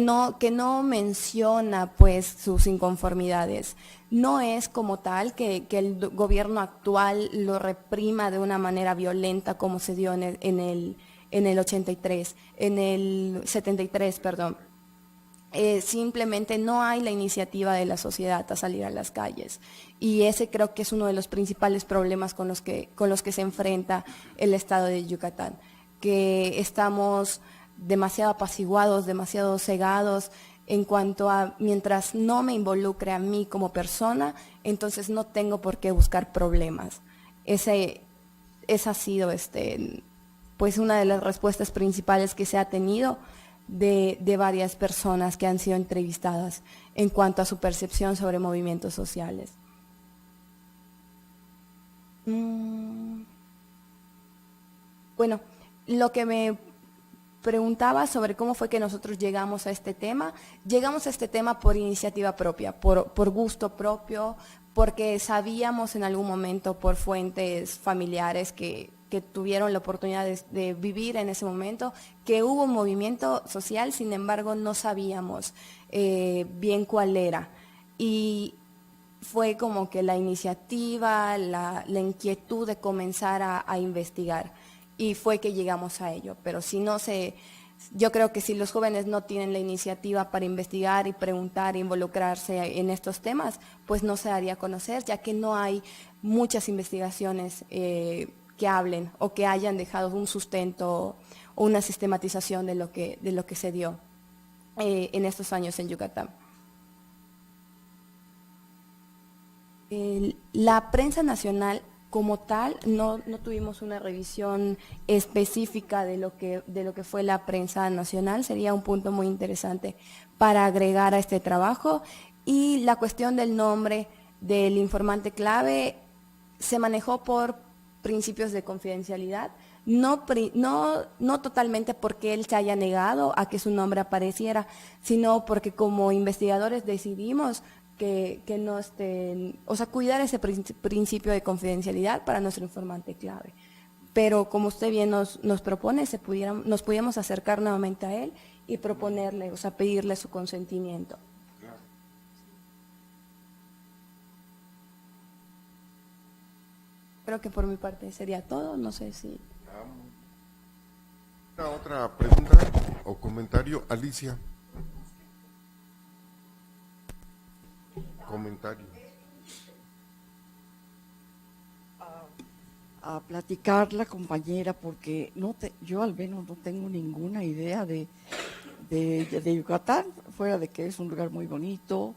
no menciona pues sus inconformidades. No es como tal que el gobierno actual lo reprima de una manera violenta como se dio en el 73, perdón. Simplemente no hay la iniciativa de la sociedad a salir a las calles. Y ese creo que es uno de los principales problemas con los que se enfrenta el estado de Yucatán, que estamos demasiado apaciguados, demasiado cegados en cuanto a mientras no me involucre a mí como persona, entonces no tengo por qué buscar problemas. Esa ha sido pues una de las respuestas principales que se ha tenido de varias personas que han sido entrevistadas en cuanto a su percepción sobre movimientos sociales. Bueno, lo que me preguntaba sobre cómo fue que nosotros llegamos a este tema por iniciativa propia, por gusto propio, porque sabíamos en algún momento por fuentes familiares que tuvieron la oportunidad de vivir en ese momento, que hubo un movimiento social, sin embargo no sabíamos bien cuál era. Y fue como que la iniciativa, la inquietud de comenzar a investigar, y fue que llegamos a ello. Pero yo creo que si los jóvenes no tienen la iniciativa para investigar y preguntar e involucrarse en estos temas, pues no se daría a conocer, ya que no hay muchas investigaciones que hablen o que hayan dejado un sustento o una sistematización de lo que se dio en estos años en Yucatán. La prensa nacional como tal, no tuvimos una revisión específica de lo que fue la prensa nacional. Sería un punto muy interesante para agregar a este trabajo. Y la cuestión del nombre del informante clave se manejó por principios de confidencialidad, no totalmente porque él se haya negado a que su nombre apareciera, sino porque como investigadores decidimos que no estén, o sea, cuidar ese principio de confidencialidad para nuestro informante clave. Pero como usted bien nos propone, nos pudiéramos acercar nuevamente a él y proponerle, o sea, pedirle su consentimiento. Creo que por mi parte sería todo, no sé si... ¿Una otra pregunta o comentario? Alicia. Comentario. A platicar la compañera, porque yo al menos no tengo ninguna idea de Yucatán, fuera de que es un lugar muy bonito,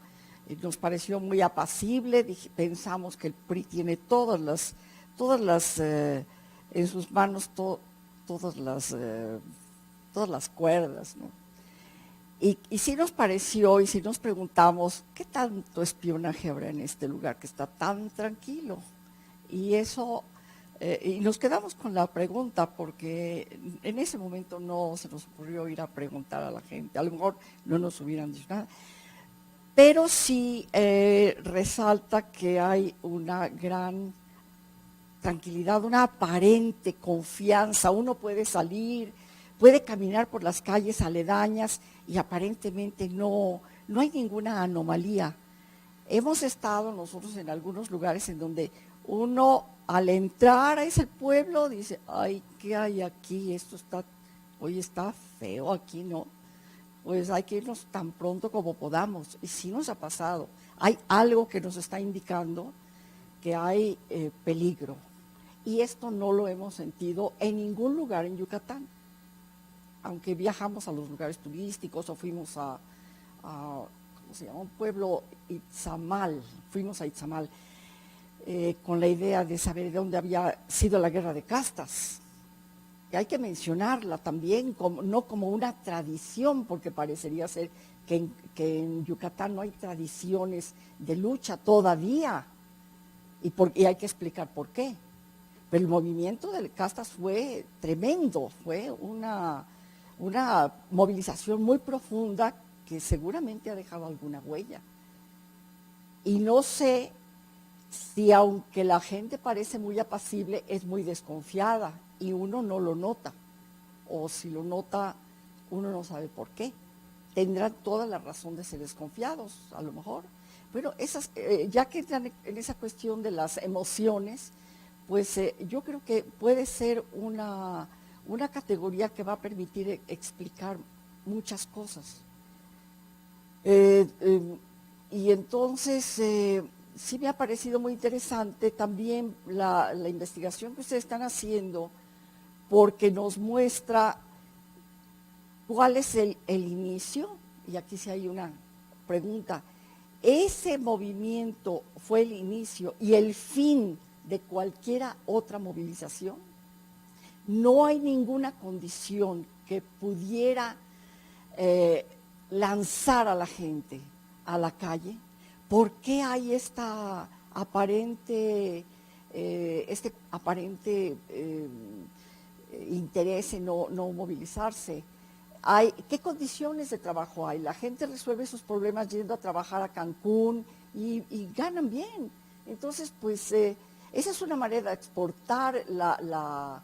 nos pareció muy apacible, pensamos que el PRI tiene todas las en sus manos todas las cuerdas, ¿no? Y sí nos pareció, y sí nos preguntamos, ¿qué tanto espionaje habrá en este lugar que está tan tranquilo? Y eso, y nos quedamos con la pregunta, porque en ese momento no se nos ocurrió ir a preguntar a la gente, a lo mejor no nos hubieran dicho nada, pero sí resalta que hay una gran tranquilidad, una aparente confianza. Uno puede salir, puede caminar por las calles aledañas y aparentemente no hay ninguna anomalía. Hemos estado nosotros en algunos lugares en donde uno al entrar a ese pueblo dice, ay, ¿qué hay aquí? Hoy está feo aquí, ¿no? Pues hay que irnos tan pronto como podamos. Y sí nos ha pasado. Hay algo que nos está indicando que hay peligro. Y esto no lo hemos sentido en ningún lugar en Yucatán. Aunque viajamos a los lugares turísticos o fuimos a ¿cómo se llama? Un pueblo, Itzamal, fuimos a Itzamal con la idea de saber de dónde había sido la guerra de castas. Y hay que mencionarla también, no como una tradición, porque parecería ser que en Yucatán no hay tradiciones de lucha todavía, y hay que explicar por qué. Pero el movimiento de castas fue tremendo, fue una movilización muy profunda que seguramente ha dejado alguna huella. Y no sé si aunque la gente parece muy apacible, es muy desconfiada y uno no lo nota. O si lo nota, uno no sabe por qué. Tendrán toda la razón de ser desconfiados, a lo mejor. Bueno, ya que entran en esa cuestión de las emociones, pues yo creo que puede ser una categoría que va a permitir explicar muchas cosas. Y entonces, sí me ha parecido muy interesante también la investigación que ustedes están haciendo, porque nos muestra cuál es el inicio, y aquí sí hay una pregunta. ¿Ese movimiento fue el inicio y el fin de cualquiera otra movilización? No hay ninguna condición que pudiera lanzar a la gente a la calle. ¿Por qué hay este aparente interés en no movilizarse. ¿Qué condiciones de trabajo hay? La gente resuelve sus problemas yendo a trabajar a Cancún y ganan bien. Entonces, pues, esa es una manera de exportar la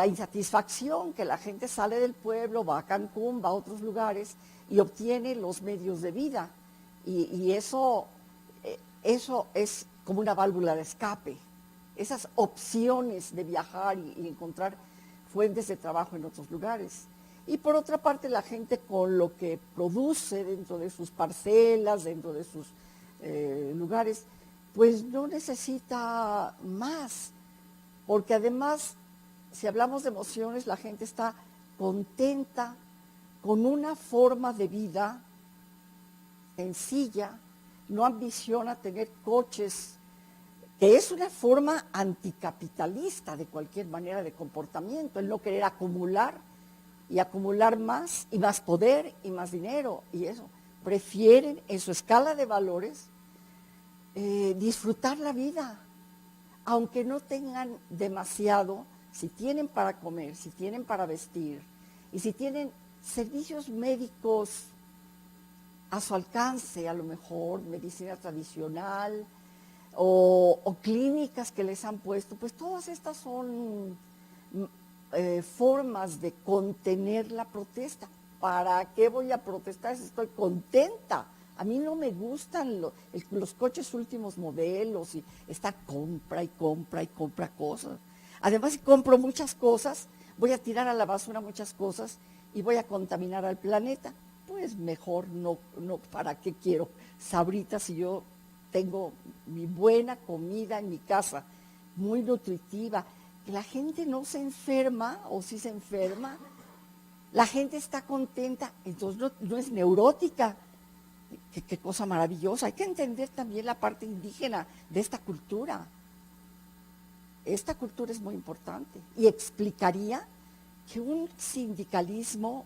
insatisfacción, que la gente sale del pueblo, va a Cancún, va a otros lugares y obtiene los medios de vida. Y eso es como una válvula de escape. Esas opciones de viajar y encontrar fuentes de trabajo en otros lugares. Y por otra parte, la gente con lo que produce dentro de sus parcelas, dentro de sus lugares, pues no necesita más. Porque además, si hablamos de emociones, la gente está contenta con una forma de vida sencilla, no ambiciona tener coches, que es una forma anticapitalista de cualquier manera de comportamiento, el no querer acumular y acumular más y más poder y más dinero y eso. Prefieren en su escala de valores disfrutar la vida, aunque no tengan demasiado, si tienen para comer, si tienen para vestir y si tienen servicios médicos a su alcance, a lo mejor medicina tradicional o clínicas que les han puesto, pues todas estas son formas de contener la protesta. ¿Para qué voy a protestar si estoy contenta? A mí no me gustan los coches últimos modelos y estar compra y compra y compra cosas. Además, si compro muchas cosas, voy a tirar a la basura muchas cosas y voy a contaminar al planeta. Pues mejor no, ¿para qué quiero sabritas si yo tengo mi buena comida en mi casa, muy nutritiva? Que la gente no se enferma, o si se enferma, la gente está contenta, entonces no es neurótica. Qué cosa maravillosa. Hay que entender también la parte indígena de esta cultura. Esta cultura es muy importante y explicaría que un sindicalismo,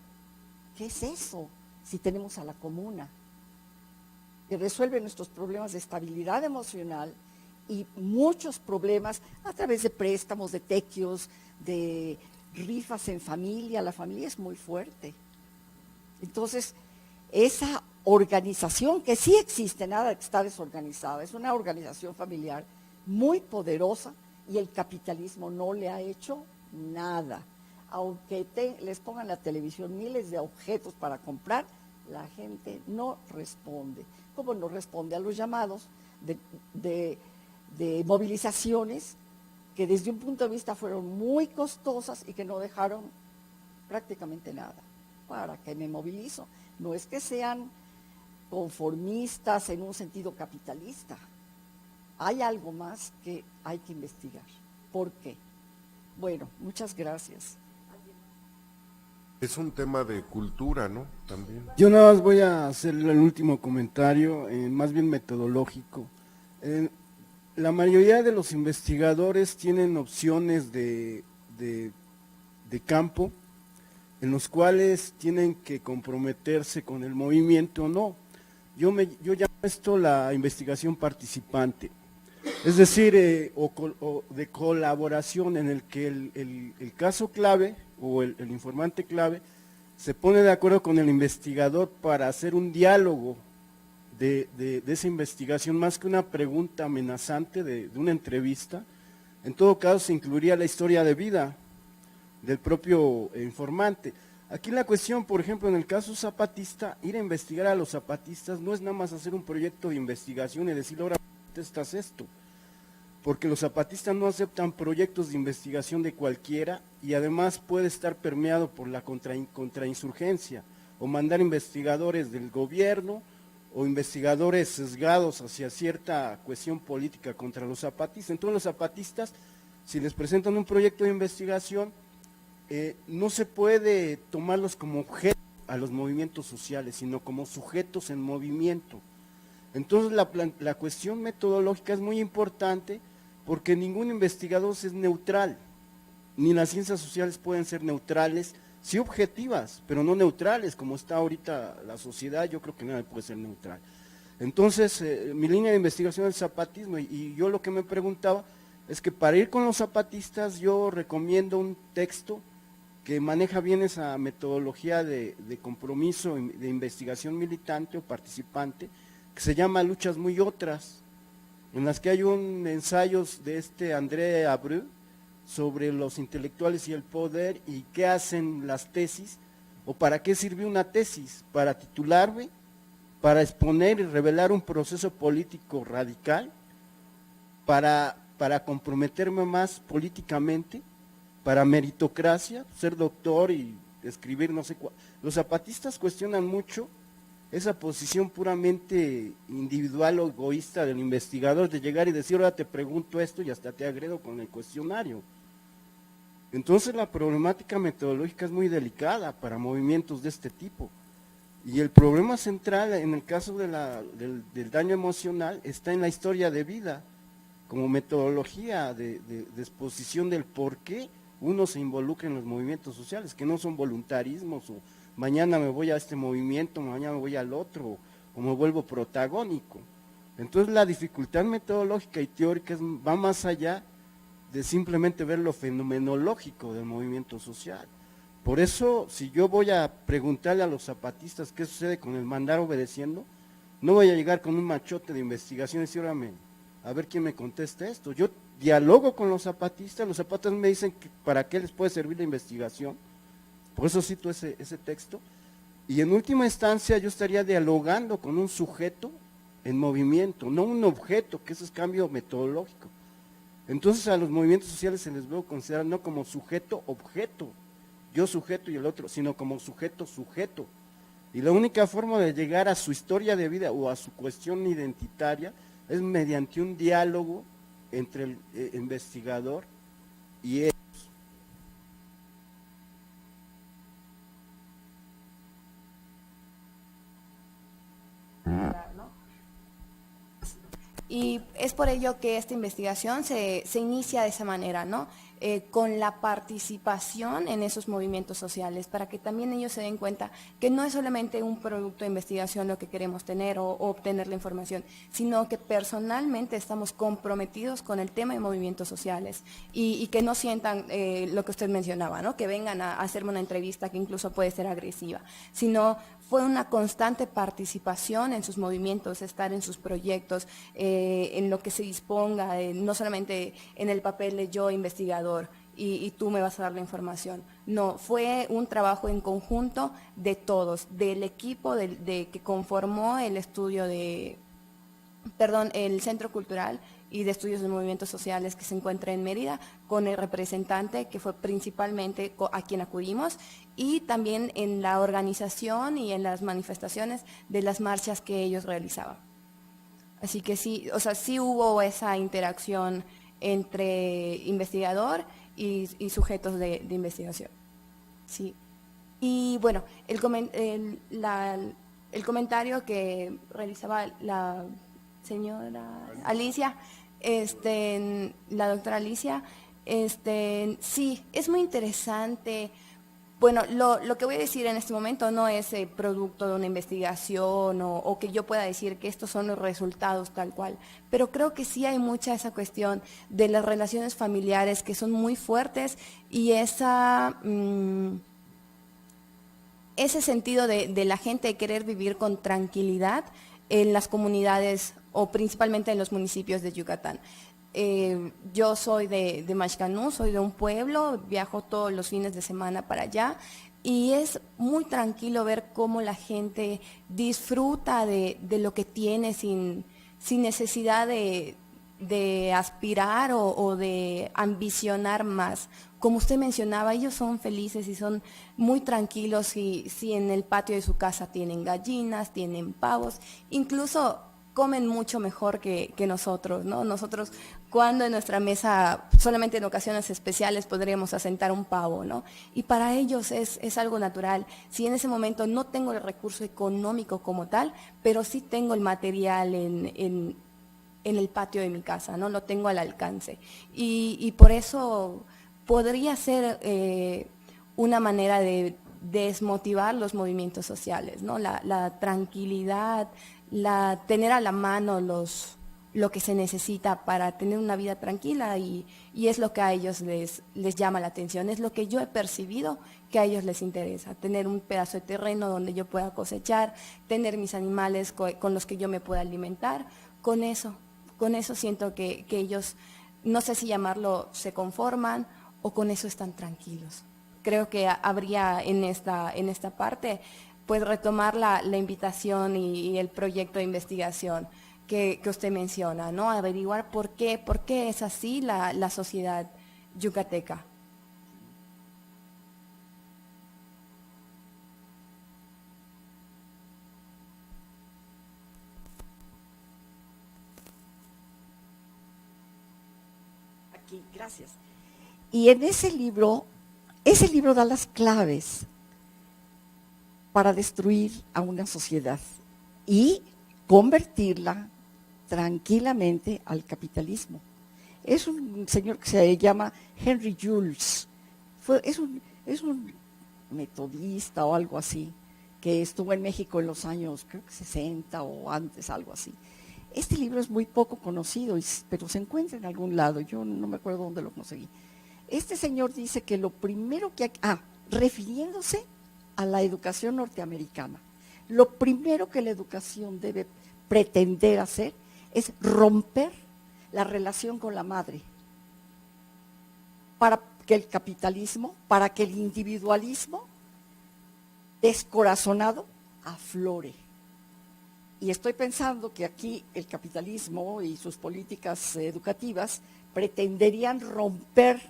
¿qué es eso? Si tenemos a la comuna, que resuelve nuestros problemas de estabilidad emocional y muchos problemas a través de préstamos, de tequios, de rifas en familia. La familia es muy fuerte. Entonces, esa organización, que sí existe, nada que está desorganizada, es una organización familiar muy poderosa y el capitalismo no le ha hecho nada. Aunque les pongan en la televisión miles de objetos para comprar, la gente no responde. Como no responde a los llamados de movilizaciones que desde un punto de vista fueron muy costosas y que no dejaron prácticamente nada. ¿Para qué me movilizo? No es que sean conformistas en un sentido capitalista. Hay algo más que hay que investigar. ¿Por qué? Bueno, muchas gracias. Es un tema de cultura, ¿no? También. Yo nada más voy a hacer el último comentario, más bien metodológico. La mayoría de los investigadores tienen opciones de campo en los cuales tienen que comprometerse con el movimiento o no. Yo llamo esto la investigación participante, es decir, o de colaboración, en el que el caso clave o el informante clave se pone de acuerdo con el investigador para hacer un diálogo de esa investigación, más que una pregunta amenazante de una entrevista. En todo caso, se incluiría la historia de vida del propio informante. Aquí la cuestión, por ejemplo, en el caso zapatista, ir a investigar a los zapatistas no es nada más hacer un proyecto de investigación y decir, ahora contestas esto, porque los zapatistas no aceptan proyectos de investigación de cualquiera y además puede estar permeado por la contrainsurgencia o mandar investigadores del gobierno o investigadores sesgados hacia cierta cuestión política contra los zapatistas. Entonces los zapatistas, si les presentan un proyecto de investigación, no se puede tomarlos como objeto a los movimientos sociales, sino como sujetos en movimiento. Entonces la cuestión metodológica es muy importante, porque ningún investigador es neutral, ni las ciencias sociales pueden ser neutrales, sí objetivas, pero no neutrales, como está ahorita la sociedad. Yo creo que nada puede ser neutral. Entonces, mi línea de investigación es el zapatismo, y yo lo que me preguntaba es que para ir con los zapatistas yo recomiendo un texto que maneja bien esa metodología de compromiso, de investigación militante o participante, que se llama Luchas Muy Otras, en las que hay un ensayo de André Abreu sobre los intelectuales y el poder y qué hacen las tesis, o para qué sirve una tesis, para titularme, para exponer y revelar un proceso político radical, para comprometerme más políticamente, para meritocracia, ser doctor y escribir no sé cuál. Los zapatistas cuestionan mucho esa posición puramente individual o egoísta del investigador de llegar y decir, ahora te pregunto esto y hasta te agredo con el cuestionario. Entonces la problemática metodológica es muy delicada para movimientos de este tipo. Y el problema central en el caso del daño emocional está en la historia de vida, como metodología de exposición del por qué uno se involucra en los movimientos sociales, que no son voluntarismos, o mañana me voy a este movimiento, mañana me voy al otro, o me vuelvo protagónico. Entonces la dificultad metodológica y teórica va más allá de simplemente ver lo fenomenológico del movimiento social. Por eso, si yo voy a preguntarle a los zapatistas qué sucede con el mandar obedeciendo, no voy a llegar con un machote de investigación y decir, a ver quién me contesta esto. Yo dialogo con los zapatistas me dicen que para qué les puede servir la investigación, por eso cito ese texto, y en última instancia yo estaría dialogando con un sujeto en movimiento, no un objeto, que eso es cambio metodológico. Entonces a los movimientos sociales se les debe considerar no como sujeto-objeto, yo sujeto y el otro, sino como sujeto-sujeto. Y la única forma de llegar a su historia de vida o a su cuestión identitaria es mediante un diálogo entre el investigador y ellos. Y es por ello que esta investigación se inicia de esa manera, ¿no? Con la participación en esos movimientos sociales, para que también ellos se den cuenta que no es solamente un producto de investigación lo que queremos tener o obtener la información, sino que personalmente estamos comprometidos con el tema de movimientos sociales y que no sientan lo que usted mencionaba, ¿no? Que vengan a hacerme una entrevista que incluso puede ser agresiva, sino fue una constante participación en sus movimientos, estar en sus proyectos, en lo que se disponga, no solamente en el papel de yo investigador y tú me vas a dar la información. No, fue un trabajo en conjunto de todos, del equipo que conformó el estudio el Centro Cultural y de Estudios de Movimientos Sociales que se encuentra en Mérida, con el representante que fue principalmente a quien acudimos, y también en la organización y en las manifestaciones de las marchas que ellos realizaban. Así que sí, o sea, sí hubo esa interacción entre investigador y sujetos de investigación. Sí. Y bueno, el comentario que realizaba la señora Alicia, la doctora Alicia, sí, es muy interesante. Bueno, lo que voy a decir en este momento no es producto de una investigación o que yo pueda decir que estos son los resultados tal cual, pero creo que sí hay mucha esa cuestión de las relaciones familiares que son muy fuertes y ese sentido de la gente de querer vivir con tranquilidad en las comunidades o principalmente en los municipios de Yucatán. Yo soy de Maxcanú, soy de un pueblo, viajo todos los fines de semana para allá y es muy tranquilo ver cómo la gente disfruta de lo que tiene sin necesidad de aspirar o de ambicionar más. Como usted mencionaba, ellos son felices y son muy tranquilos si en el patio de su casa tienen gallinas, tienen pavos, incluso comen mucho mejor que nosotros, ¿no? Nosotros, cuando en nuestra mesa, solamente en ocasiones especiales, podríamos asentar un pavo, ¿no? Y para ellos es algo natural. Si en ese momento no tengo el recurso económico como tal, pero sí tengo el material en el patio de mi casa, ¿no? Lo tengo al alcance. Y por eso podría ser una manera de desmotivar los movimientos sociales, ¿no? La tranquilidad, tener a la mano lo que se necesita para tener una vida tranquila y es lo que a ellos les llama la atención, es lo que yo he percibido que a ellos les interesa, tener un pedazo de terreno donde yo pueda cosechar, tener mis animales con los que yo me pueda alimentar, con eso siento que ellos, no sé si llamarlo, se conforman o con eso están tranquilos. Creo que habría en esta parte, pues retomar la invitación y el proyecto de investigación que usted menciona, ¿no? Averiguar por qué es así la sociedad yucateca. Aquí, gracias. Y en ese libro da las claves para destruir a una sociedad y convertirla tranquilamente al capitalismo. Es un señor que se llama Henry Jules, es un metodista o algo así, que estuvo en México en los años, creo que 60 o antes, algo así. Este libro es muy poco conocido, pero se encuentra en algún lado, yo no me acuerdo dónde lo conseguí. Este señor dice que lo primero que hay, refiriéndose a la educación norteamericana, lo primero que la educación debe pretender hacer es romper la relación con la madre, para que el capitalismo, para que el individualismo descorazonado aflore. Y estoy pensando que aquí el capitalismo y sus políticas educativas pretenderían romper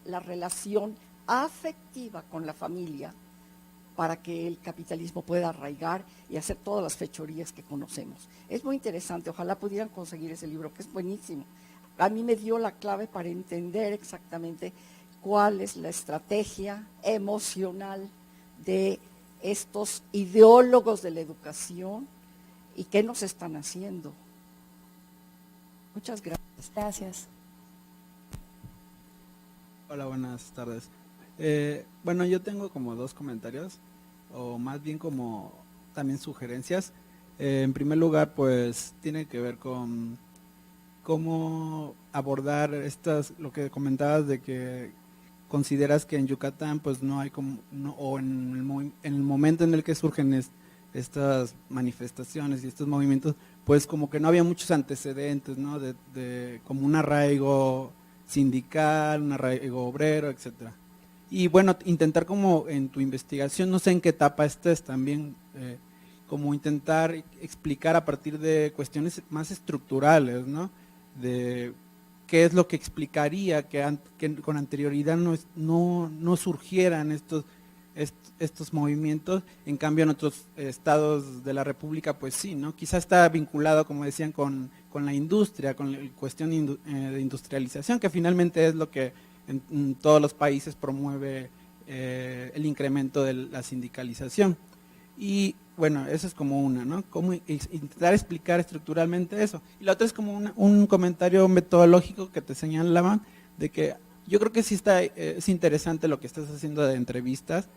la relación afectiva con la familia para que el capitalismo pueda arraigar y hacer todas las fechorías que conocemos. Es muy interesante, ojalá pudieran conseguir ese libro, que es buenísimo. A mí me dio la clave para entender exactamente cuál es la estrategia emocional de estos ideólogos de la educación y qué nos están haciendo. Muchas gracias. Gracias. Hola, buenas tardes. Bueno, yo tengo como dos comentarios, o más bien como también sugerencias. En primer lugar, pues tiene que ver con cómo abordar lo que comentabas de que consideras que en Yucatán pues no hay como, o en el momento en el que surgen estas manifestaciones y estos movimientos, pues como que no había muchos antecedentes, ¿no? De como un arraigo sindical, un arraigo obrero, etcétera. Y bueno, intentar como en tu investigación, no sé en qué etapa estés también, como intentar explicar a partir de cuestiones más estructurales, ¿no? De qué es lo que explicaría que con anterioridad no surgieran estos movimientos, en cambio en otros estados de la República pues sí, ¿no? Quizá está vinculado, como decían, con la industria, con la cuestión de industrialización, que finalmente es lo que en todos los países promueve el incremento de la sindicalización. Y bueno, eso es como una, ¿no? Cómo intentar explicar estructuralmente eso. Y la otra es como un comentario metodológico que te señalaban, de que yo creo que sí es interesante lo que estás haciendo de entrevistas,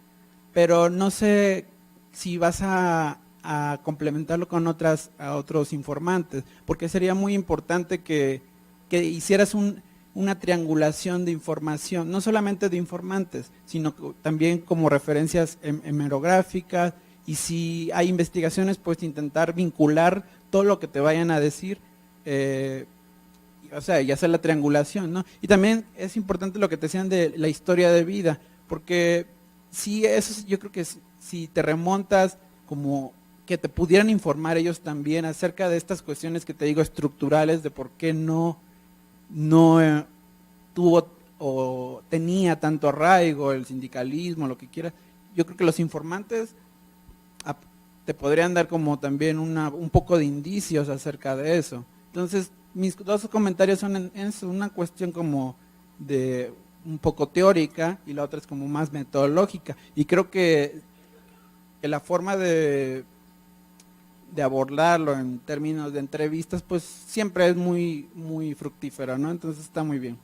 pero no sé si vas a complementarlo con otros informantes, porque sería muy importante que hicieras una triangulación de información, no solamente de informantes, sino también como referencias hemerográficas, y si hay investigaciones, pues intentar vincular todo lo que te vayan a decir, o sea, y hacer la triangulación, ¿no? Y también es importante lo que te decían de la historia de vida, porque sí, eso yo creo que si te remontas, como que te pudieran informar ellos también acerca de estas cuestiones que te digo estructurales, de por qué no tuvo o tenía tanto arraigo el sindicalismo, lo que quieras. Yo creo que los informantes te podrían dar como también un poco de indicios acerca de eso. Entonces, mis dos comentarios son en eso, una cuestión como de un poco teórica y la otra es como más metodológica. Y creo que la forma de abordarlo en términos de entrevistas, pues siempre es muy, muy fructífera, ¿no? Entonces está muy bien.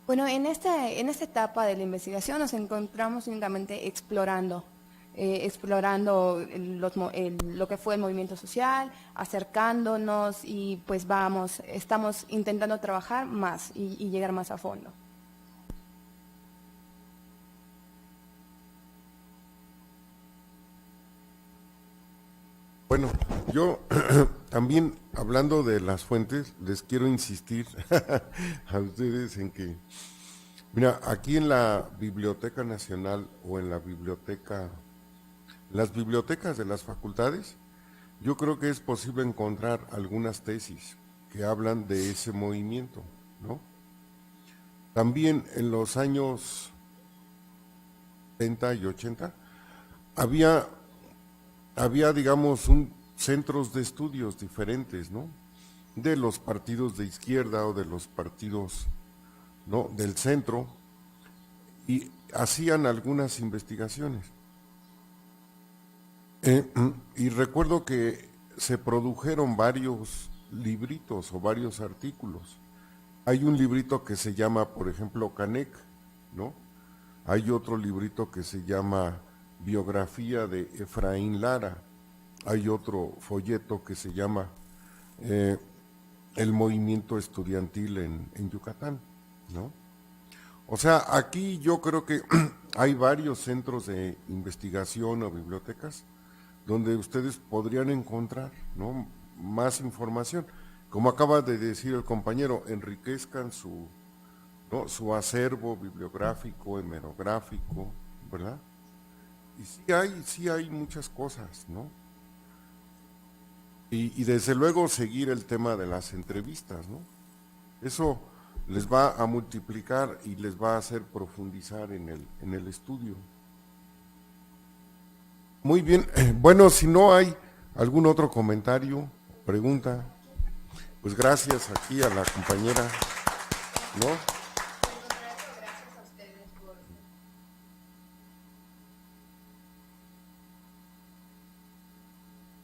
Bueno, en esta etapa de la investigación nos encontramos únicamente explorando explorando lo que fue el movimiento social, acercándonos y pues estamos intentando trabajar más y llegar más a fondo. Bueno, yo también hablando de las fuentes, les quiero insistir a ustedes en que, mira, aquí en la Biblioteca Nacional o en las bibliotecas de las facultades, yo creo que es posible encontrar algunas tesis que hablan de ese movimiento, ¿no? También en los años 70 y 80 había digamos, centros de estudios diferentes, ¿no? De los partidos de izquierda o de los partidos, ¿no?, del centro, y hacían algunas investigaciones. Y recuerdo que se produjeron varios libritos o varios artículos. Hay un librito que se llama, por ejemplo, Canek, ¿no? Hay otro librito que se llama Biografía de Efraín Lara. Hay otro folleto que se llama El movimiento estudiantil en Yucatán, ¿no? O sea, aquí yo creo que hay varios centros de investigación o bibliotecas donde ustedes podrían encontrar, ¿no?, más información. Como acaba de decir el compañero, enriquezcan su acervo bibliográfico, hemerográfico, ¿verdad? Y sí hay muchas cosas, ¿no? Y desde luego seguir el tema de las entrevistas, ¿no? Eso les va a multiplicar y les va a hacer profundizar en el estudio. Muy bien, bueno, si no hay algún otro comentario, pregunta, pues gracias aquí a la compañera, ¿no?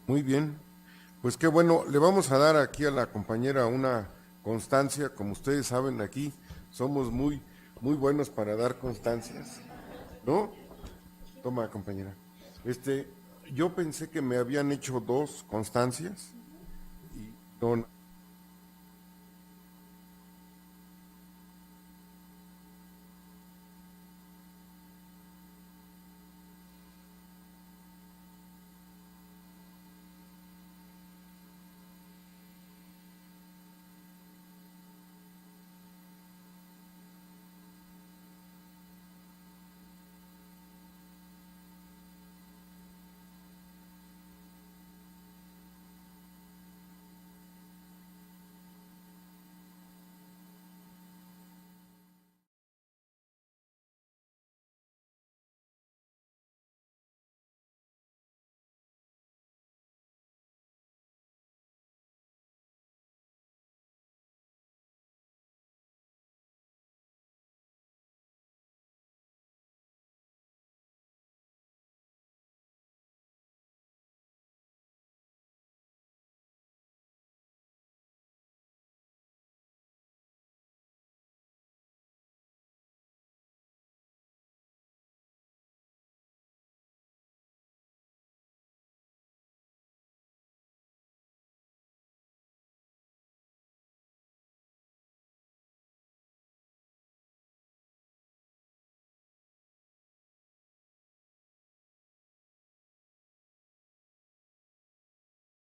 Muy bien, pues qué bueno, le vamos a dar aquí a la compañera una constancia. Como ustedes saben, aquí somos muy buenos para dar constancias, ¿no? Toma, compañera. Yo pensé que me habían hecho 2 constancias y no.